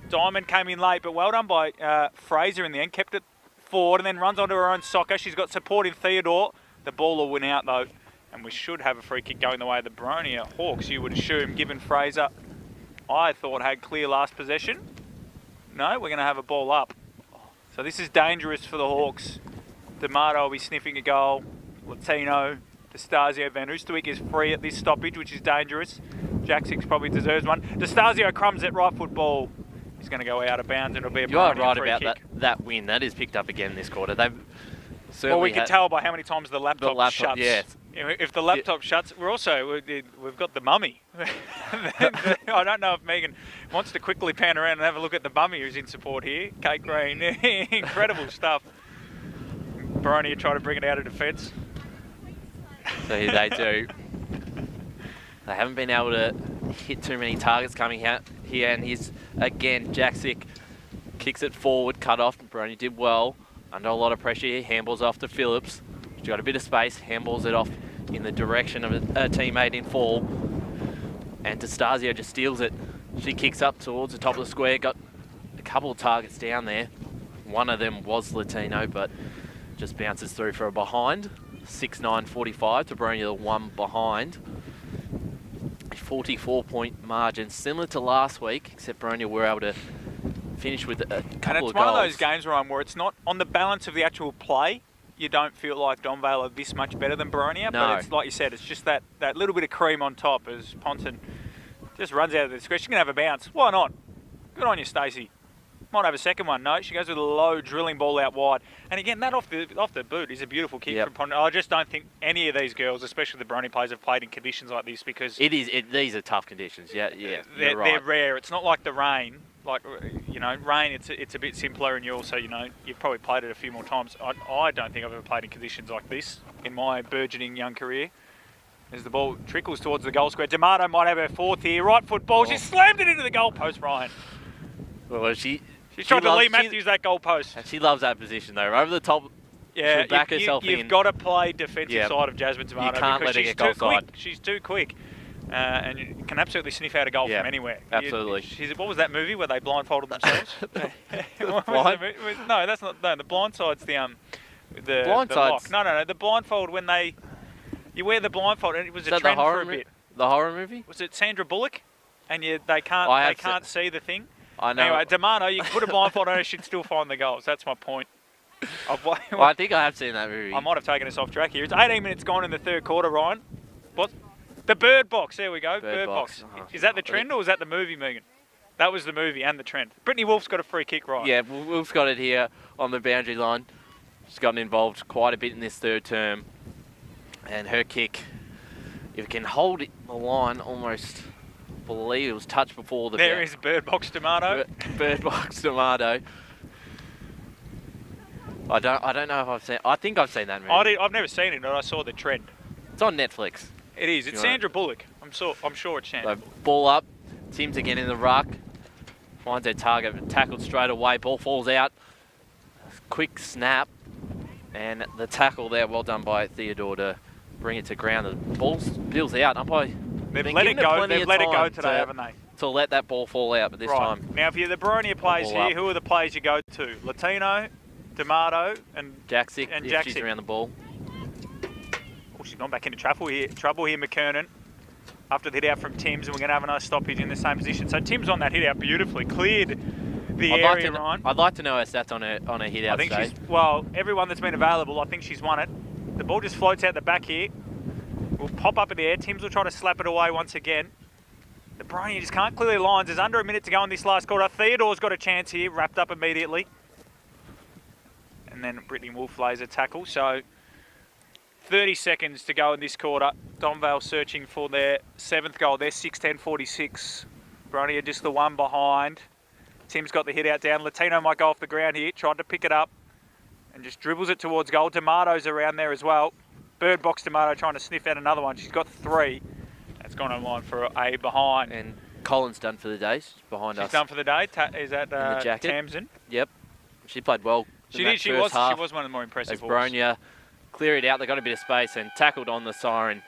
S3: Diamond came in late, but well done by Fraser in the end. Kept it forward and then runs onto her own soccer. She's got support in Theodore. The ball will win out, though, and we should have a free kick going the way of the Boronia Hawks, you would assume, given Fraser, I thought, had clear last possession. No, we're going to have a ball up. So this is dangerous for the Hawks. D'Amato will be sniffing a goal. Latino, D'Stasio, Van Oosterwijk is free at this stoppage, which is dangerous. Jack Six probably deserves one. D'Stasio crumbs at right foot ball. He's going to go out of bounds and it'll be a
S1: You are
S3: Boronia
S1: right
S3: free
S1: about
S3: kick.
S1: that win. That is picked up again this quarter. They've
S3: Well, we can tell by how many times the laptop shuts.
S1: Yes.
S3: If the laptop shuts, we've got the mummy. I don't know if Megan wants to quickly pan around and have a look at the mummy who's in support here. Kate Green, incredible stuff. Boronia try to bring it out of defence.
S1: So they do. They haven't been able to hit too many targets coming out here, and here's again Jaksic kicks it forward, cut off. Boronia did well under a lot of pressure here. Handballs off to Phillips. She's got a bit of space. Handballs it off in the direction of a teammate in fall, and D'Stasio just steals it. She kicks up towards the top of the square. Got a couple of targets down there. One of them was Latino, but just bounces through for a behind. 6-9-45 to Boronia, the one behind. A 44-point margin, similar to last week, except Boronia were able to finish with a couple of goals.
S3: And it's one of those games, Ryan, where it's not on the balance of the actual play. You don't feel like Donvale are this much better than Boronia,
S1: No.
S3: but it's like you said, it's just that little bit of cream on top as Ponton just runs out of the discretion. She's going to have a bounce. Why not? Good on you, Stacey. Might have a second one. No, she goes with a low drilling ball out wide. And again, that off the boot is a beautiful kick from Ponton. I just don't think any of these girls, especially the Boronia players, have played in conditions like this because
S1: these are tough conditions. Yeah,
S3: they're
S1: right.
S3: They're rare. It's not like the rain. Like, rain, it's a bit simpler, and you also, you've probably played it a few more times. I don't think I've ever played in conditions like this in my burgeoning young career. As the ball trickles towards the goal square, D'Amato might have her fourth here. Right foot ball, she slammed it into the goalpost, Ryan.
S1: Well, she
S3: tried to Lee Matthews that goalpost.
S1: And she loves that position though. Over the top,
S3: yeah,
S1: she'll back herself in.
S3: You've got to play defensive side of Jasmine D'Amato.
S1: You can't let her get goal side.
S3: She's too quick. And you can absolutely sniff out a goal from anywhere.
S1: Absolutely.
S3: What was that movie where they blindfolded themselves?
S1: Blind?
S3: No, that's not. No, the blindside's the
S1: Blindside's
S3: lock. No, the blindfold when you wear the blindfold, and it was a trend for a bit.
S1: The horror movie?
S3: Was it Sandra Bullock? And they can't see the thing.
S1: I know.
S3: Anyway, D'Amato, you can put a blindfold on her, she'd still find the goals. That's my point.
S1: Well, I think I have seen that movie.
S3: I might have taken us off track here. It's 18 minutes gone in the third quarter, Ryan. What? The Bird Box. There we go. Bird Box. Is that the trend or was that the movie, Megan? That was the movie and the trend. Brittany Wolf's got a free kick, Ryan.
S1: Yeah, Wolf's got it here on the boundary line. She's gotten involved quite a bit in this third term. And her kick, if it can hold it the line, almost believe it was touched before the...
S3: There is Bird Box D'Amato.
S1: Bird Box D'Amato. I don't know if I've seen... I think I've seen that movie.
S3: I've never seen it, but I saw the trend.
S1: It's on Netflix.
S3: It is. It's Sandra Bullock. I'm sure it's Sandra.
S1: So ball up. Tim's again in the ruck. Finds their target. Tackled straight away. Ball falls out. Quick snap. And the tackle there, well done by Theodore to bring it to ground. The ball spills out.
S3: They've let it go. They've let it go today, haven't they?
S1: To let that ball fall out, but this time...
S3: Now, if you're the Boronia players here, who are the players you go to? Latino, D'Amato, and
S1: Jaksic, if she's around the ball.
S3: Oh, she's gone back into trouble here, McKernan. After the hit out from Timms, and we're going to have a nice stoppage in the same position. So Timms on that hit out beautifully, cleared the area, Ryan.
S1: I'd like to know her stats on a hit out.
S3: I think everyone that's been available, I think she's won it. The ball just floats out the back here. Will pop up in the air. Timms will try to slap it away once again. The Boronia just can't clear their lines. There's under a minute to go in this last quarter. Theodore's got a chance here, wrapped up immediately. And then Brittany Wolf lays a tackle. So 30 seconds to go in this quarter. Donvale searching for their 7th goal. They're 6-10-46. Boronia just the one behind. Tim's got the hit out down. Latino might go off the ground here. Tried to pick it up and just dribbles it towards goal. D'Amato's around there as well. Bird Box D'Amato trying to sniff out another one. She's got 3. That's gone online for a behind.
S1: And Colin's done for the day. She's behind us.
S3: She's done for the day. Is that Tamsin?
S1: Yep. She played well.
S3: She did. She was one of the more impressive.
S1: Boronia clear it out. They got a bit of space and tackled on the siren.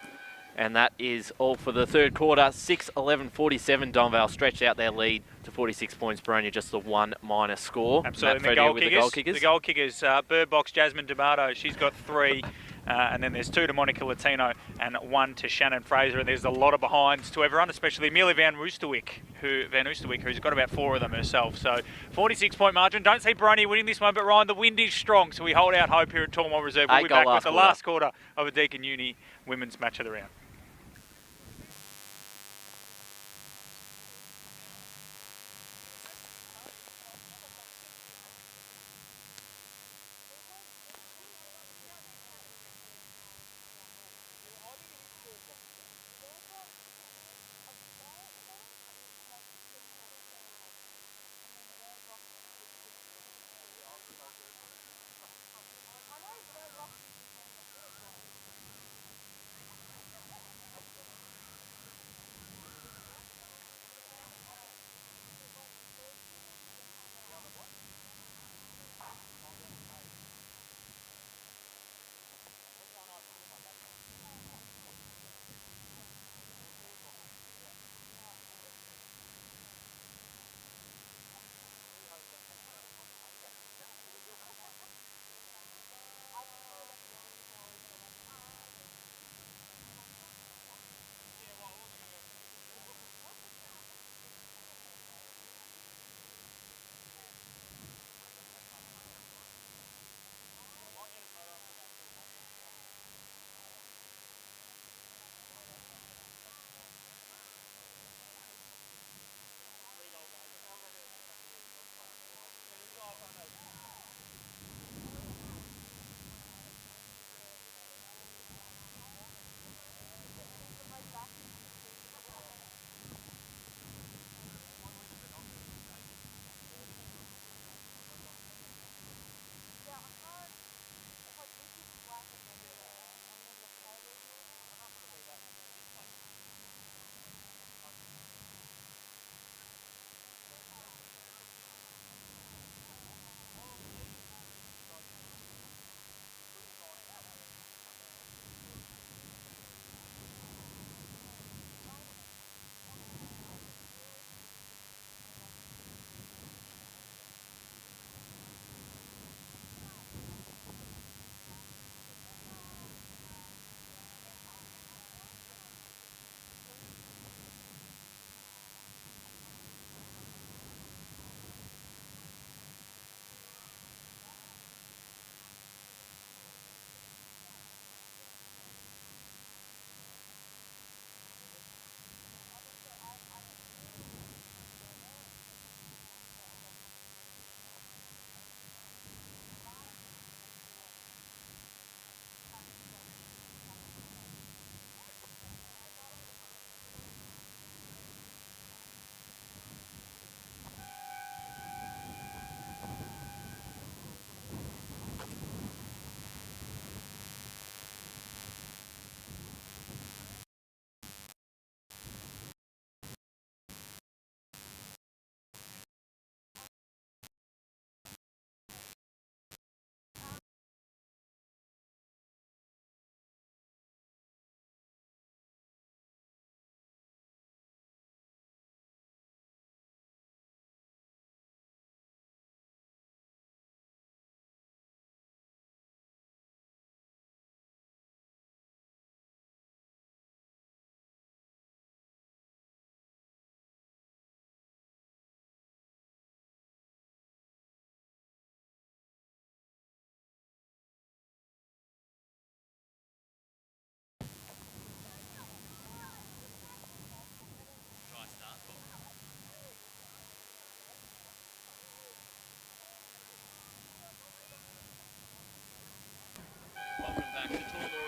S1: And that is all for the third quarter. 6-11-47. Donvale stretched out their lead to 46 points. Boronia just the 1 minus score.
S3: Absolutely. The goal kickers. Bird Box Jasmine D'Amato. She's got 3. and then there's 2 to Monica Latino and 1 to Shannon Fraser. And there's a lot of behinds to everyone, especially Amelia Van Oosterwyk, who's got about 4 of them herself. So 46-point margin. Don't see Boronia winning this one, but Ryan, the wind is strong, so we hold out hope here at Tormore Reserve. We'll be back with the last quarter of a Deakin Uni women's match of the round.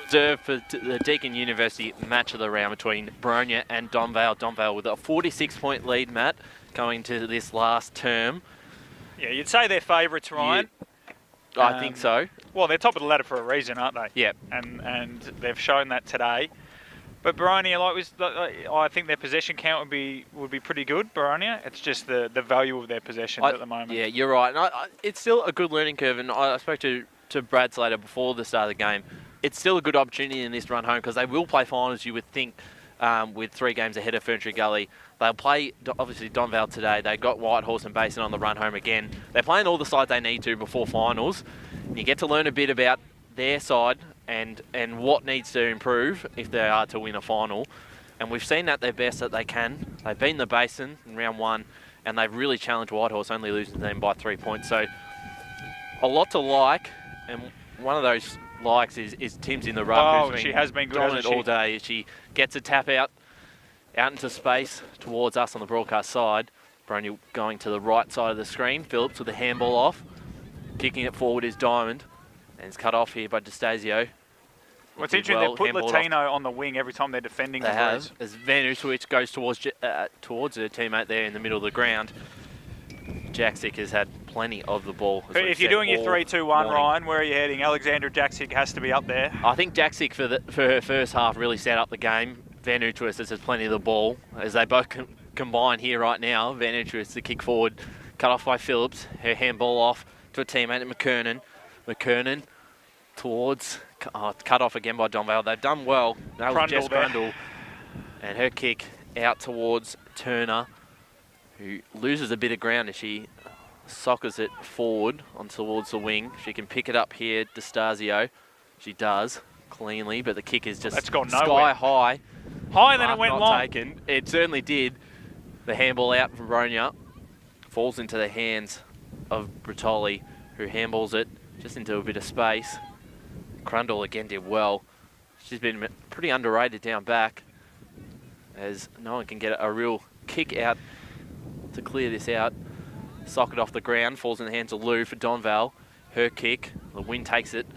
S1: Reserve for the Deakin University match of the round between Boronia and Donvale. Donvale with a 46-point lead, Matt, going to this last term.
S3: Yeah, you'd say they're favourites, Ryan.
S1: I think so.
S3: Well, they're top of the ladder for a reason, aren't they?
S1: Yeah.
S3: And they've shown that today. But Boronia, I think their possession count would be pretty good. Boronia, it's just the value of their possessions at the moment.
S1: Yeah, you're right. And it's still a good learning curve. And I spoke to Brad Slater before the start of the game. It's still a good opportunity in this run home because they will play finals, you would think, with 3 games ahead of Ferntree Gully. They'll play, obviously, Donvale today. They got Whitehorse and Basin on the run home again. They're playing all the sides they need to before finals. And you get to learn a bit about their side and what needs to improve if they are to win a final. And we've seen at their best that they can. They've beaten the Basin in round 1, and they've really challenged Whitehorse, only losing to them by 3 points. So a lot to like, and one of those likes is Tim's in the ruck.
S3: Oh, she has been good,
S1: dominant
S3: hasn't she?
S1: all day. She gets a tap out into space towards us on the broadcast side. Boronia going to the right side of the screen. Phillips with the handball off. Kicking it forward is Diamond, and it's cut off here by DeStasio.
S3: What's interesting, they put Latino on the wing every time they're defending.
S1: They have, as Van Uswich goes towards her teammate there in the middle of the ground. Jaksic has had plenty of the ball.
S3: If you're doing your 3-2-1, Ryan, where are you heading? Alexandra Jaksic has to be up there.
S1: I think Jaksic for her first half really set up the game. Van Uswich has plenty of the ball. As they both combine here right now, Van Uswich the kick forward, cut off by Phillips. Her handball off to a teammate at McKernan. McKernan towards, cut off again by Donvale. They've done well. That was Jess Grundle. And her kick out towards Turner, who loses a bit of ground as she sockers it forward on towards the wing. She can pick it up here, DeStasio. She does cleanly, but the kick is just sky high.
S3: Higher than it went long.
S1: Taken. It certainly did. The handball out from Boronia falls into the hands of Bertoli, who handballs it just into a bit of space. Grundle again did well. She's been pretty underrated down back, as no one can get a real kick out to clear this out. Socket off the ground, falls in the hands of Lou for Donvale. Her kick, the wind takes it,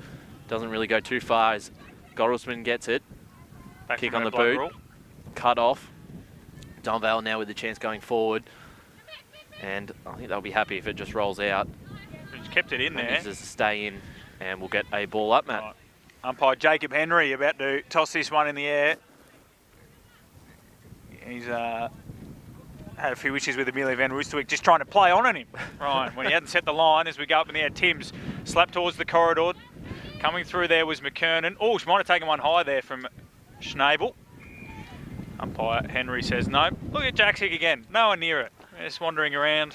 S1: doesn't really go too far as Gottelsman gets it.
S3: Back
S1: kick on the boot, cut off. Donvale now with the chance going forward, and I think they'll be happy if it just rolls out.
S3: Just kept it in there.
S1: Just to stay in, and we'll get a ball up, Matt.
S3: Right. Umpire Jacob Henry about to toss this one in the air. He's had a few issues with Amelia Van Roosterwyk, just trying to play on him, Ryan, when he hadn't set the line. As we go up in the air, Tim's slapped towards the corridor. Coming through there was McKernan. Oh, she might have taken one high there from Schnabel. Umpire Henry says no. Look at Jaksic again, no one near it. Just wandering around,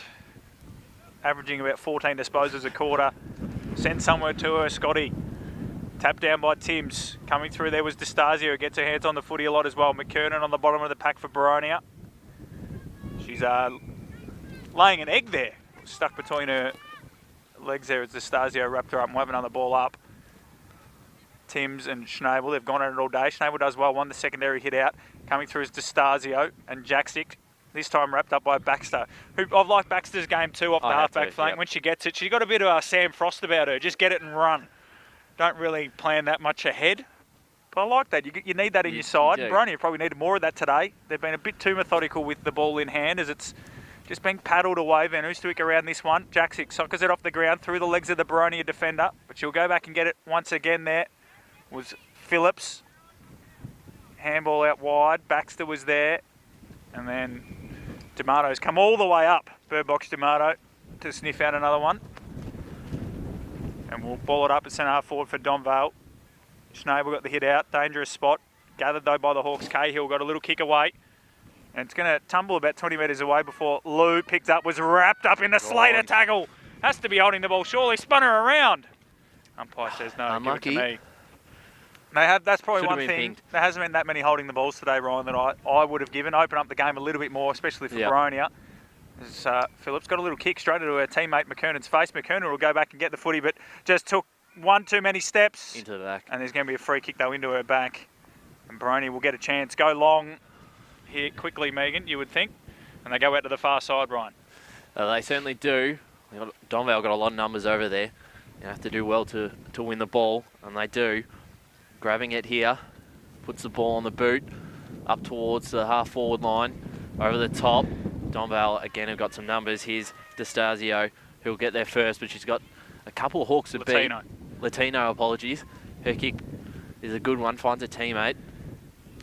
S3: averaging about 14 disposals a quarter. Sent somewhere to her, Scotty. Tapped down by Timms. Coming through there was DeStasio, gets her hands on the footy a lot as well. McKernan on the bottom of the pack for Boronia. She's laying an egg there. Stuck between her legs there as DeStasio wrapped her up and waving on the ball up. Timms and Schnabel, they've gone at it all day. Schnabel does well, won the secondary hit out. Coming through is DeStasio and Jaksic. This time wrapped up by Baxter. I've liked Baxter's game too off the halfback flank. Yep. When she gets it, she's got a bit of Sam Frost about her. Just get it and run. Don't really plan that much ahead. But I like that. You need that in your side. Boronia probably needed more of that today. They've been a bit too methodical with the ball in hand as it's just being paddled away. Van Oosterwyk around this one. Jaksic sockers it off the ground through the legs of the Boronia defender. But she'll go back and get it once again there. Was Phillips. Handball out wide. Baxter was there. And then D'Amato's come all the way up. Bird box D'Amato to sniff out another one. And we'll ball it up at centre half forward for Donvale. Schnabel got the hit out. Dangerous spot. Gathered though by the Hawks. Cahill got a little kick away. And it's going to tumble about 20 metres away before Lou picked up. Was wrapped up in the Slater tackle. Has to be holding the ball. Surely spun her around. Umpire says no.
S1: Unlucky.
S3: Give it to me. That's probably one thing.
S1: Pinged.
S3: There hasn't been that many holding the balls today, Ryan, that I would have given. Open up the game a little bit more, especially for Boronia. As Phillips got a little kick straight into her teammate McKernan's face. McKernan will go back and get the footy, but just took one too many steps.
S1: Into the back.
S3: And there's going to be a free kick, though, into her back. And Boronia will get a chance. Go long here quickly, Megan, you would think. And they go out to the far side, Ryan.
S1: They certainly do. Donvale got a lot of numbers over there. You have to do well to win the ball, and they do. Grabbing it here, puts the ball on the boot, up towards the half-forward line, over the top. Donvale, again, have got some numbers. Here's DeStasio, who'll get there first, but she's got a couple of Hawks to beat. Latino, apologies. Her kick is a good one, finds a teammate,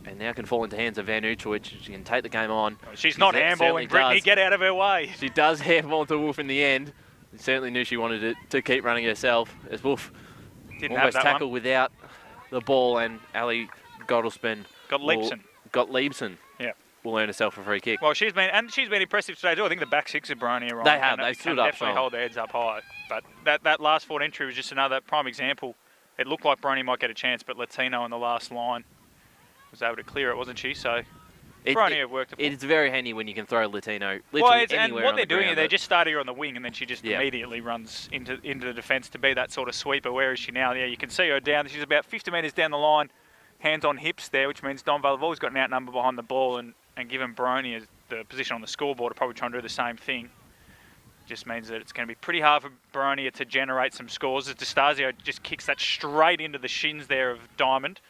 S1: and now can fall into hands of Van Oosterwyk. She can take the game on.
S3: She's not handballing, Brittany, get out of her way.
S1: She does handball to Wolf in the end. She certainly knew she wanted to keep running herself, as Wolf
S3: didn't
S1: almost
S3: have that
S1: tackled without the ball, and Ali Gottelsman
S3: got
S1: Liebsen.
S3: Yeah,
S1: will earn herself a free kick.
S3: Well, she's been impressive today too. I think the back six of Boronia are on.
S1: They have. They stood up.
S3: Definitely hold their heads up high. But that last forward entry was just another prime example It looked like Boronia might get a chance, but Latino on the last line was able to clear it, wasn't she? So Boronia worked it.
S1: It's very handy when you can throw Latino literally
S3: Well,
S1: anywhere
S3: and what
S1: on
S3: they're
S1: the
S3: doing
S1: ground,
S3: is they just started her on the wing, and then she just immediately runs into the defence to be that sort of sweeper. Where is she now? Yeah, you can see her down. She's about 50 metres down the line, hands on hips there, which means Donvale have always got an outnumber behind the ball, and given Boronia the position on the scoreboard, are probably trying to do the same thing. Just means that it's going to be pretty hard for Boronia to generate some scores as DeStasio just kicks that straight into the shins there of Diamond,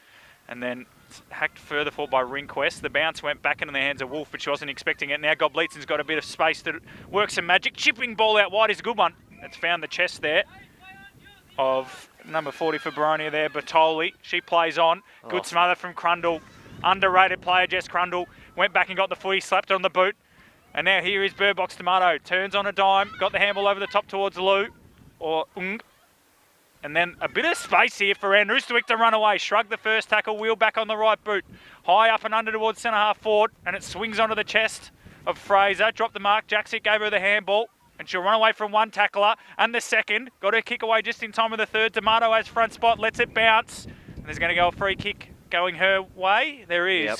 S3: and then hacked further forward by Ringquest. The bounce went back into the hands of Wolf, but she wasn't expecting it. Now Goblitzen's got a bit of space to work some magic. Chipping ball out wide is a good one. It's found the chest there of number 40 for Boronia there, Bertoli. She plays on. Good smother from Crundle. Underrated player, Jess Crundle. Went back and got the footy, slapped it on the boot. And now here is Bird Box Tomato. Turns on a dime, got the handball over the top towards Lou, or Ung. And then a bit of space here for Anne Roosterwick to run away. Shrug the first tackle, wheel back on the right boot. High up and under towards centre half forward, and it swings onto the chest of Fraser. Dropped the mark, Jackson gave her the handball, and she'll run away from one tackler and the second. Got her kick away just in time with the third. Tomato has front spot, lets it bounce. And there's going to go a free kick going her way. There is.
S1: Yep.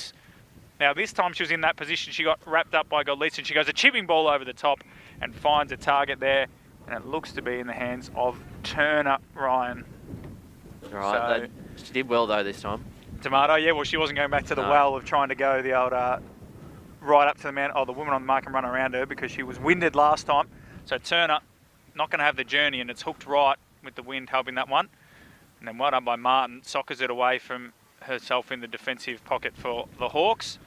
S3: Now, this time she was in that position. She got wrapped up by Godlitz, and she goes a chipping ball over the top and finds a target there. And it looks to be in the hands of Turner, Ryan.
S1: All right,
S3: So,
S1: she did well, though, this time.
S3: Tomato, yeah, well, she wasn't going back to the well of trying to go the old right up to the man. Oh, the woman on the mark and run around her because she was winded last time. So Turner, not going to have the journey, and it's hooked right with the wind helping that one. And then well done by Martin. Soccers it away from herself in the defensive pocket for the Hawks.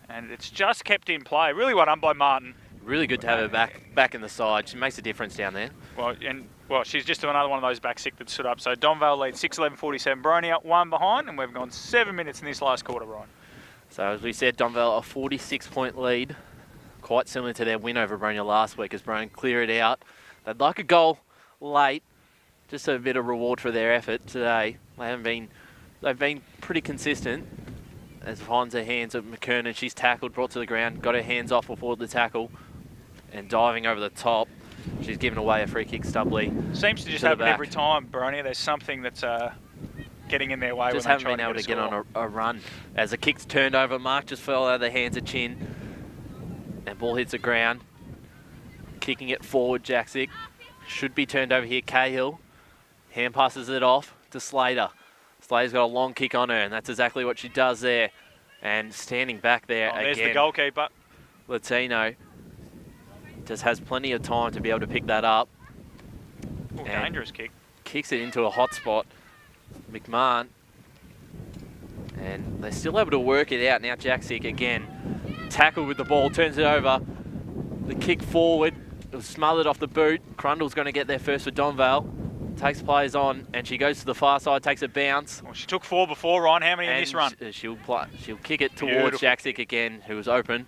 S3: And it's just kept in play. Really well done by Martin.
S1: Really good to have her back in the side. She makes a difference down there.
S3: Well, she's just another one of those back sick that stood up. So Donvale leads 6-11-47. Boronia 1 behind, and we've gone 7 minutes in this last quarter, Ryan.
S1: So as we said, Donvale a 46-point lead. Quite similar to their win over Boronia last week as Boronia clear it out. They'd like a goal late. Just a bit of reward for their effort today. They've been pretty consistent. As finds her hands at McKernan, she's tackled, brought to the ground, got her hands off before the tackle, and diving over the top, she's given away a free kick stubbly.
S3: Seems to just happen every time, Boronia. There's something that's getting in their way.
S1: Just haven't been able to get on a run. As the kick's turned over, Mark just fell out of the hands of Chin, and ball hits the ground. Kicking it forward, Jackson. Should be turned over here, Cahill. Hand passes it off to Slater. Slater's got a long kick on her, and that's exactly what she does there. And standing back there again.
S3: There's the goalkeeper.
S1: Latino just has plenty of time to be able to pick that up.
S3: Ooh, dangerous kick.
S1: Kicks it into a hot spot. McMahon. And they're still able to work it out. Now Jackson again. Tackle with the ball, turns it over. The kick forward. It was smothered off the boot. Crundle's going to get there first for Donvale. Takes players on, and she goes to the far side, takes a bounce.
S3: Well, she took 4 before, Ryan. How many in this run?
S1: She'll kick it towards Jackson again, who was open.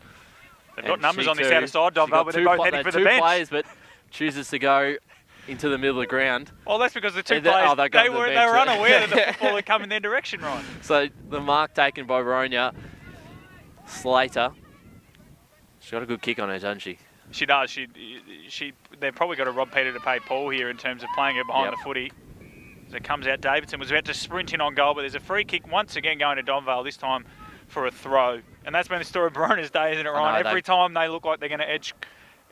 S3: They've got numbers on this outer side, Donvale, but they're both heading for the bench.
S1: Two players, but chooses to go into the middle of the ground.
S3: Well, that's because the two players, they were unaware that the football had come in their direction, Ryan.
S1: So the mark taken by Boronia. Slater. She's got a good kick on her, doesn't she?
S3: She does. They've probably got to rob Peter to pay Paul here in terms of playing her behind the footy. As it comes out, Davidson was about to sprint in on goal, but there's a free kick once again going to Donvale, this time for a throw. And that's been the story of Boronia's day, isn't it, Ryan? Every time they look like they're going to edge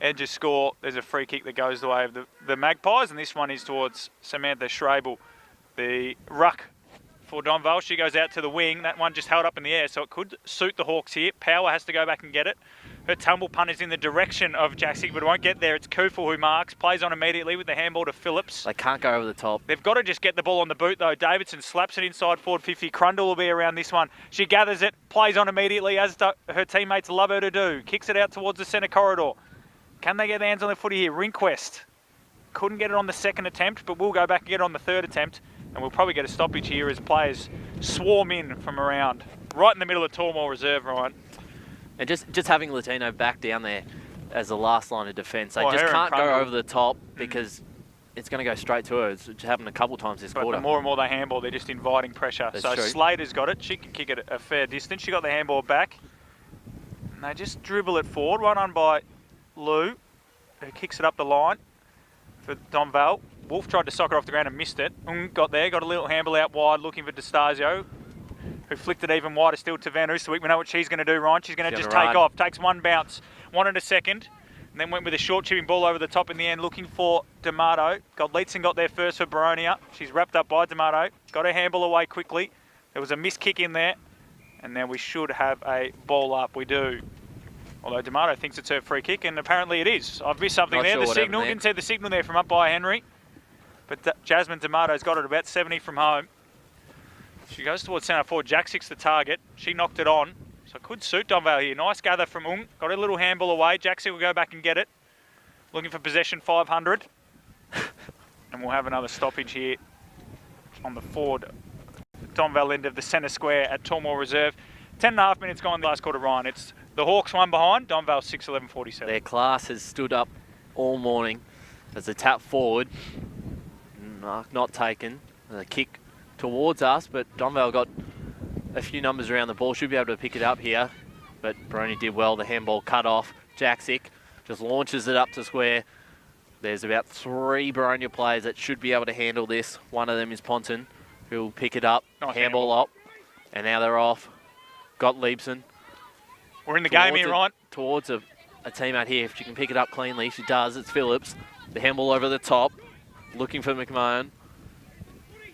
S3: a score, there's a free kick that goes the way of the Magpies, and this one is towards Samantha Schrabel, the ruck for Donvale. She goes out to the wing. That one just held up in the air, so it could suit the Hawks here. Power has to go back and get it. Her tumble punt is in the direction of Jackson, but it won't get there. It's Kufel who marks, plays on immediately with the handball to Phillips.
S1: They can't go over the top.
S3: They've got to just get the ball on the boot, though. Davidson slaps it inside forward 50. Crundle will be around this one. She gathers it, plays on immediately, as her teammates love her to do. Kicks it out towards the centre corridor. Can they get their hands on their footy here? Ringquest couldn't get it on the second attempt, but we'll go back and get it on the third attempt, and we'll probably get a stoppage here as players swarm in from around. Right in the middle of Tormore Reserve, Ryan.
S1: And just having Latino back down there as the last line of defence, they just can't go over the top because it's going to go straight to her. It's happened a couple times this quarter.
S3: The more and more they handball, they're just inviting pressure.
S1: That's
S3: so
S1: true.
S3: Slater's got it. She can kick it a fair distance. She got the handball back. And they just dribble it forward. One on by Lou, who kicks it up the line for Donvale. Wolf tried to sock it off the ground and missed it. Got there, got a little handball out wide looking for D'Estasio, who flicked it even wider still to Van Oosterwyk. We know what she's going to do, Ryan. She's going to just take off. Takes one bounce, wanted a second, and then went with a short chipping ball over the top in the end looking for D'Amato. Godlitson got there first for Boronia. She's wrapped up by D'Amato. Got her handball away quickly. There was a missed kick in there, and now we should have a ball up. We do. Although D'Amato thinks it's her free kick, and apparently it is. I've missed something there. The signal, didn't see the signal there from up by Henry. But Jasmine D'Amato's got it about 70 from home. She goes towards centre forward. Jack's the target. She knocked it on. So it could suit Donvale here. Nice gather from Got a little handball away. Jack will go back and get it. Looking for possession 500. And we'll have another stoppage here on the forward Donvale end of the centre square at Tormore Reserve. 10.5 minutes gone in the last quarter, Ryan. It's the Hawks one behind, Donvale 6-11-47.
S1: Their class has stood up all morning as they tap forward. Not taken. The kick towards us, but Donvale got a few numbers around the ball. Should be able to pick it up here, but Boronia did well. The handball cut off. Jaksic just launches it up to square. There's about 3 Boronia players that should be able to handle this. One of them is Ponton, who will pick it up. Nice handball up, and now they're off. Got Liebson.
S3: We're in the game here, Ryan.
S1: Towards a teammate here. If she can pick it up cleanly, she does. It's Phillips. The handball over the top. Looking for McMahon.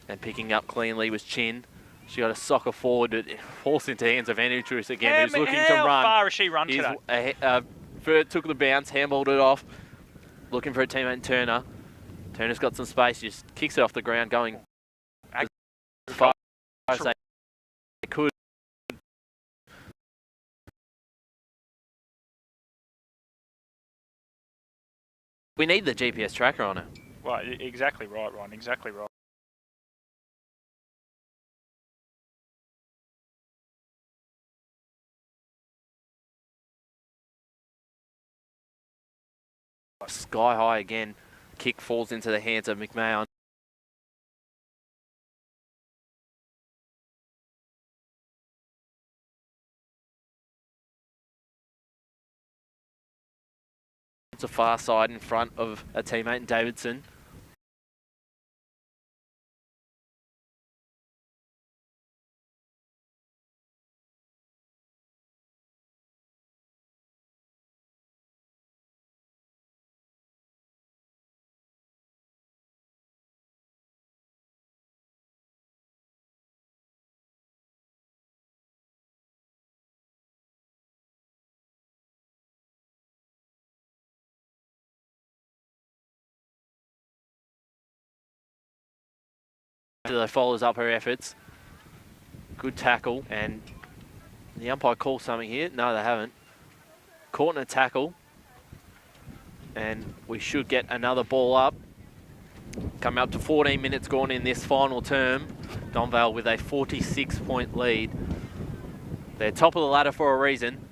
S1: And picking up cleanly was Chin. She got a soccer forward, but it falls into hands of Van Oosterwyk again, who's looking to run.
S3: How far has she run today?
S1: Took the bounce, handballed it off. Looking for a teammate Turner. Turner's got some space. Just kicks it off the ground, going as far as they could. We need the GPS tracker on it.
S3: Well, exactly right, Ron. Exactly right.
S1: Sky high again. Kick falls into the hands of McMahon. It's a far side in front of a teammate in Davidson. They follows up her efforts. Good tackle, and the umpire calls something here. No, they haven't. Caught in a tackle, and we should get another ball up. Coming up to 14 minutes gone in this final term. Donvale with a 46-point lead. They're top of the ladder for a reason,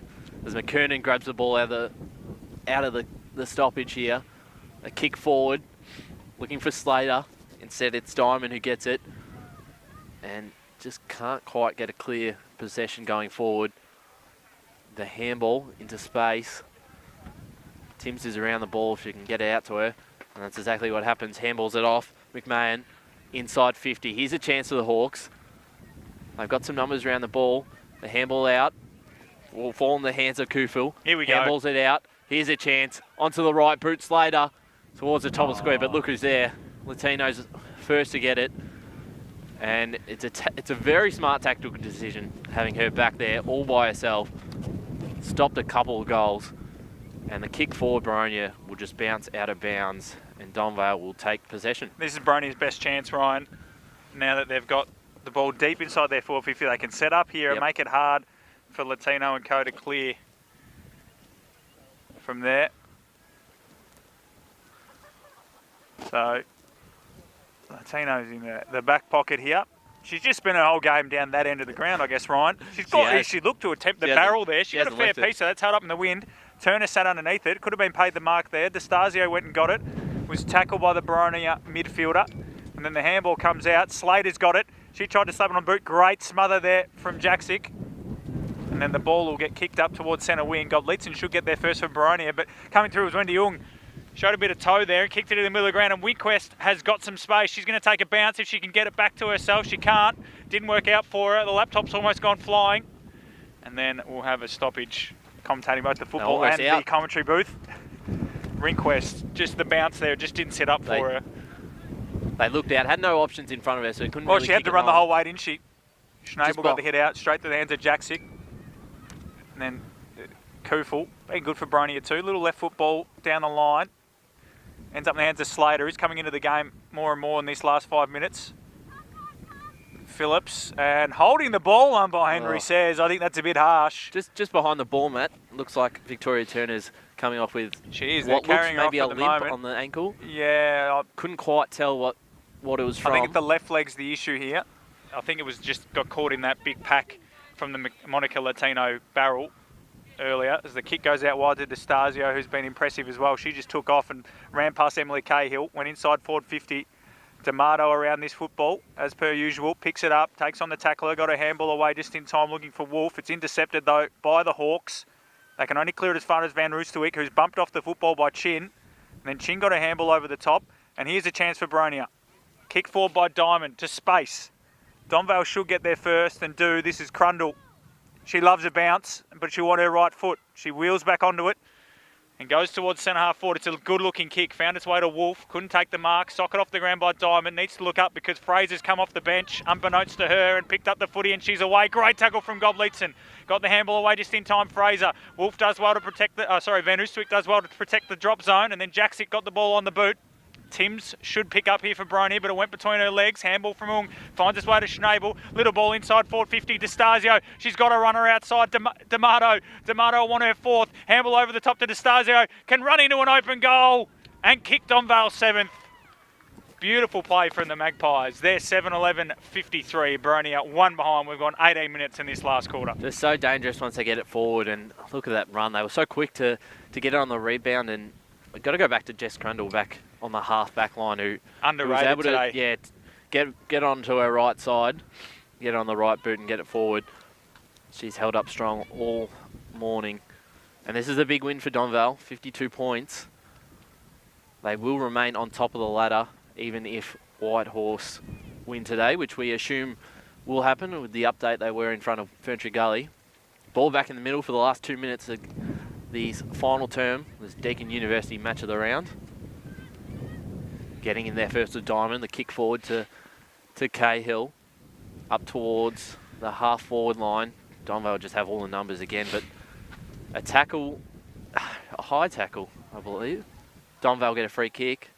S1: as McKernan grabs the ball out of the stoppage here. A kick forward, looking for Slater. Instead, it's Diamond who gets it, and just can't quite get a clear possession going forward. The handball into space. Timms is around the ball if she can get it out to her, and that's exactly what happens. Handballs it off. McMahon inside 50. Here's a chance for the Hawks. They've got some numbers around the ball. The handball out will fall in the hands of Kufel.
S3: Here we go.
S1: Handballs it out. Here's a chance. Onto the right. Brute Slater towards the top of the square, but look who's there. Latino's first to get it, and it's a very smart tactical decision having her back there all by herself. Stopped a couple of goals, and the kick forward Boronia will just bounce out of bounds, and Donvale will take possession.
S3: This is Boronia's best chance, Ryan. Now that they've got the ball deep inside their 450, they can set up here and make it hard for Latino and co to clear from there. So Latino's in the back pocket here. She's just spent her whole game down that end of the ground, I guess, Ryan. She looked to attempt the barrel there. She got a fair piece, so that's held up in the wind. Turner sat underneath it. Could have been paid the mark there. D'Estasio went and got it. Was tackled by the Boronia midfielder. And then the handball comes out. Slater's got it. She tried to slap it on boot. Great smother there from Jaksic. And then the ball will get kicked up towards centre wing. Godlitson should get there first for Boronia, but coming through was Wendy Ung. Showed a bit of toe there and kicked it in the middle of the ground, and Winquest has got some space. She's going to take a bounce if she can get it back to herself. She can't. Didn't work out for her. The laptop's almost gone flying. And then we'll have a stoppage commentating both the football and the commentary booth. Winquest, just the bounce there, just didn't set up for her.
S1: They looked out, had no options in front of her, so couldn't really
S3: she had to run the whole way, didn't she? Schnabel got the hit out, straight to the hands of Jaksic. And then Kufel, being good for Boronia too. Little left foot ball down the line. Ends up in the hands of Slater, who's coming into the game more and more in these last 5 minutes. Phillips, and holding the ball on by Henry says, I think that's a bit harsh.
S1: Just behind the ball, Matt. Looks like Victoria Turner's coming off with
S3: what looks
S1: maybe a limp on the ankle.
S3: Yeah.
S1: Couldn't quite tell what it was from.
S3: I think the left leg's the issue here. I think it was just got caught in that big pack from the Monica Latino barrel earlier. As the kick goes out wide to Destasio, who's been impressive as well. She just took off and ran past Emily Cahill, went inside forward 50. D'Amato around this football, as per usual, picks it up, takes on the tackler, got a handball away just in time looking for Wolf. It's intercepted though by the Hawks. They can only clear it as far as Van Roosterwyk, who's bumped off the football by Chin. And then Chin got a handball over the top. And here's a chance for Boronia. Kick forward by Diamond to space. Donvale should get there first and do. This is Crundle. She loves a bounce, but she wants her right foot. She wheels back onto it and goes towards centre half forward. It's a good looking kick. Found its way to Wolf. Couldn't take the mark. Socket off the ground by Diamond. Needs to look up because Fraser's come off the bench, unbeknownst to her, and picked up the footy, and she's away. Great tackle from Gobleitson. Got the handball away just in time, Fraser. Wolf does well to protect the... Van Oostwyk does well to protect the drop zone, and then Jaksic got the ball on the boot. Timms should pick up here for Boronia, but it went between her legs. Handball from Ung. Finds its way to Schnabel. Little ball inside, forward 50. Destasio. She's got a runner outside. D'Amato. D'Amato won her fourth. Handball over the top to Destasio. Can run into an open goal and kick Donvale seventh. Beautiful play from the Magpies. They're 7-11-53. Boronia one behind. We've gone 18 minutes in this last quarter.
S1: They're so dangerous once they get it forward, and look at that run. They were so quick to get it on the rebound, and we've got to go back to Jess Crundle back on the half-back line, who
S3: underrated
S1: was able
S3: today.
S1: To get onto her right side, get on the right boot and get it forward. She's held up strong all morning. And this is a big win for Donvale, 52 points. They will remain on top of the ladder, even if Whitehorse win today, which we assume will happen with the update they were in front of Ferntree Gully. Ball back in the middle for the last 2 minutes of the final term, this Deakin University match of the round. Getting in there first to Diamond, the kick forward to Cahill, up towards the half-forward line. Donvale just have all the numbers again, but a tackle, a high tackle, I believe. Donvale get a free kick,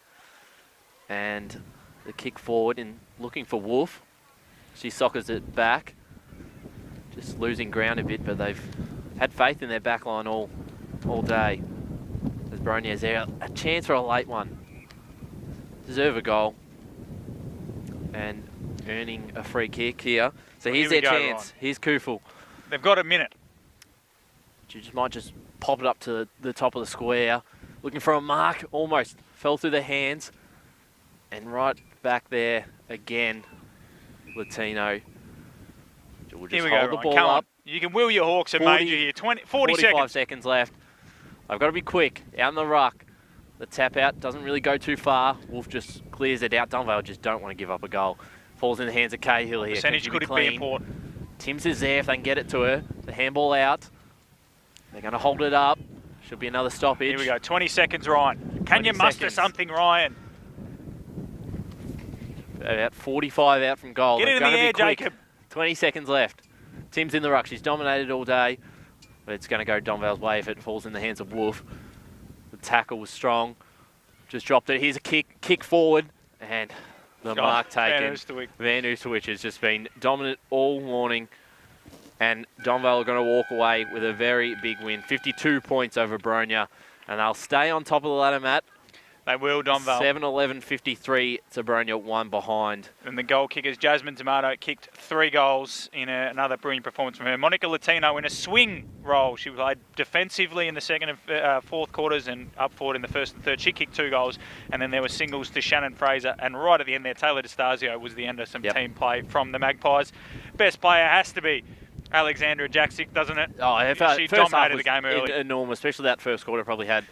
S1: and the kick forward in looking for Wolf. She soccers it back, just losing ground a bit, but they've had faith in their back line all day. As Boronia's there, a chance for a late one. Deserve a goal and earning a free kick here. So here's their chance. Ryan. Here's Kufel.
S3: They've got a minute.
S1: She might just pop it up to the top of the square. Looking for a mark. Almost fell through the hands. And right back there again, Latino. We'll just hold the ball up.
S3: You can wheel your Hawks and Major here.
S1: 45 seconds left. I've got to be quick. Out in the ruck. The tap out doesn't really go too far. Wolf just clears it out. Donvale just don't want to give up a goal. Falls in the hands of Cahill here.
S3: Percentage could be important.
S1: Timms is there if they can get it to her. The handball out. They're going to hold it up. Should be another stoppage.
S3: Here we go. 20 seconds, Ryan. Can you muster something, Ryan?
S1: About 45 out from goal.
S3: Get it in the air, Jacob.
S1: 20 seconds left. Timms in the ruck. She's dominated all day. But it's going to go Donvale's way if it falls in the hands of Wolf. The tackle was strong. Just dropped it. Here's a kick forward. And the mark taken. Van Oostwyk has just been dominant all morning. And Donvale are going to walk away with a very big win. 52 points over Boronia. And they'll stay on top of the ladder, Matt.
S3: They will, Donvale.
S1: 7-11-53 to Boronia, one behind.
S3: And the goal kickers, Jasmine D'Amato, kicked 3 goals in another brilliant performance from her. Monica Latino in a swing role. She played defensively in the second and fourth quarters and up forward in the first and third. She kicked 2 goals. And then there were singles to Shannon Fraser. And right at the end there, Taylor Destasio was the end of some team play from the Magpies. Best player has to be Alexandra Jaksic, doesn't it?
S1: Oh,
S3: she dominated the game early.
S1: Enormous, especially that first quarter. Probably had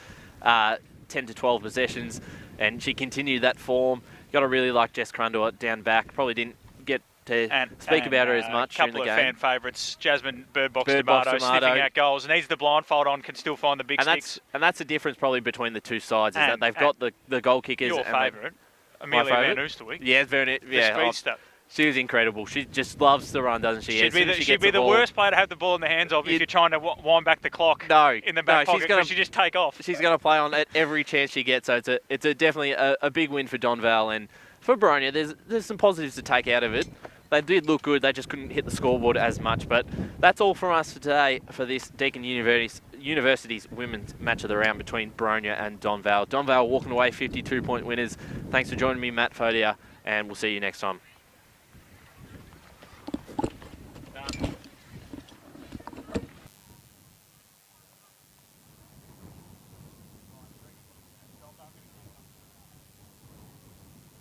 S1: 10 to 12 possessions, and she continued that form. Got to really like Jess Crundle down back. Probably didn't get to speak about her as much during the game.
S3: A couple of fan favourites, Jasmine Birdbox Tomato, sniffing out goals. Needs the blindfold on, can still find the big sticks.
S1: And that's the difference probably between the two sides, is that they've got the goal kickers.
S3: Your favourite, Amelia Van Oosterwyk.
S1: Yeah,
S3: the speed stuff.
S1: She was incredible. She just loves to run, doesn't she?
S3: She'd be the worst player to have the ball in the hands of if you're trying to wind back the clock in the back pocket, because she just take off.
S1: She's going to play on at every chance she gets, so it's definitely a big win for Donvale. And for Boronia, there's some positives to take out of it. They did look good, they just couldn't hit the scoreboard as much. But that's all from us for today for this Deakin University's women's match of the round between Boronia and Donvale. Donvale walking away 52-point winners. Thanks for joining me, Matt Fodia, and we'll see you next time.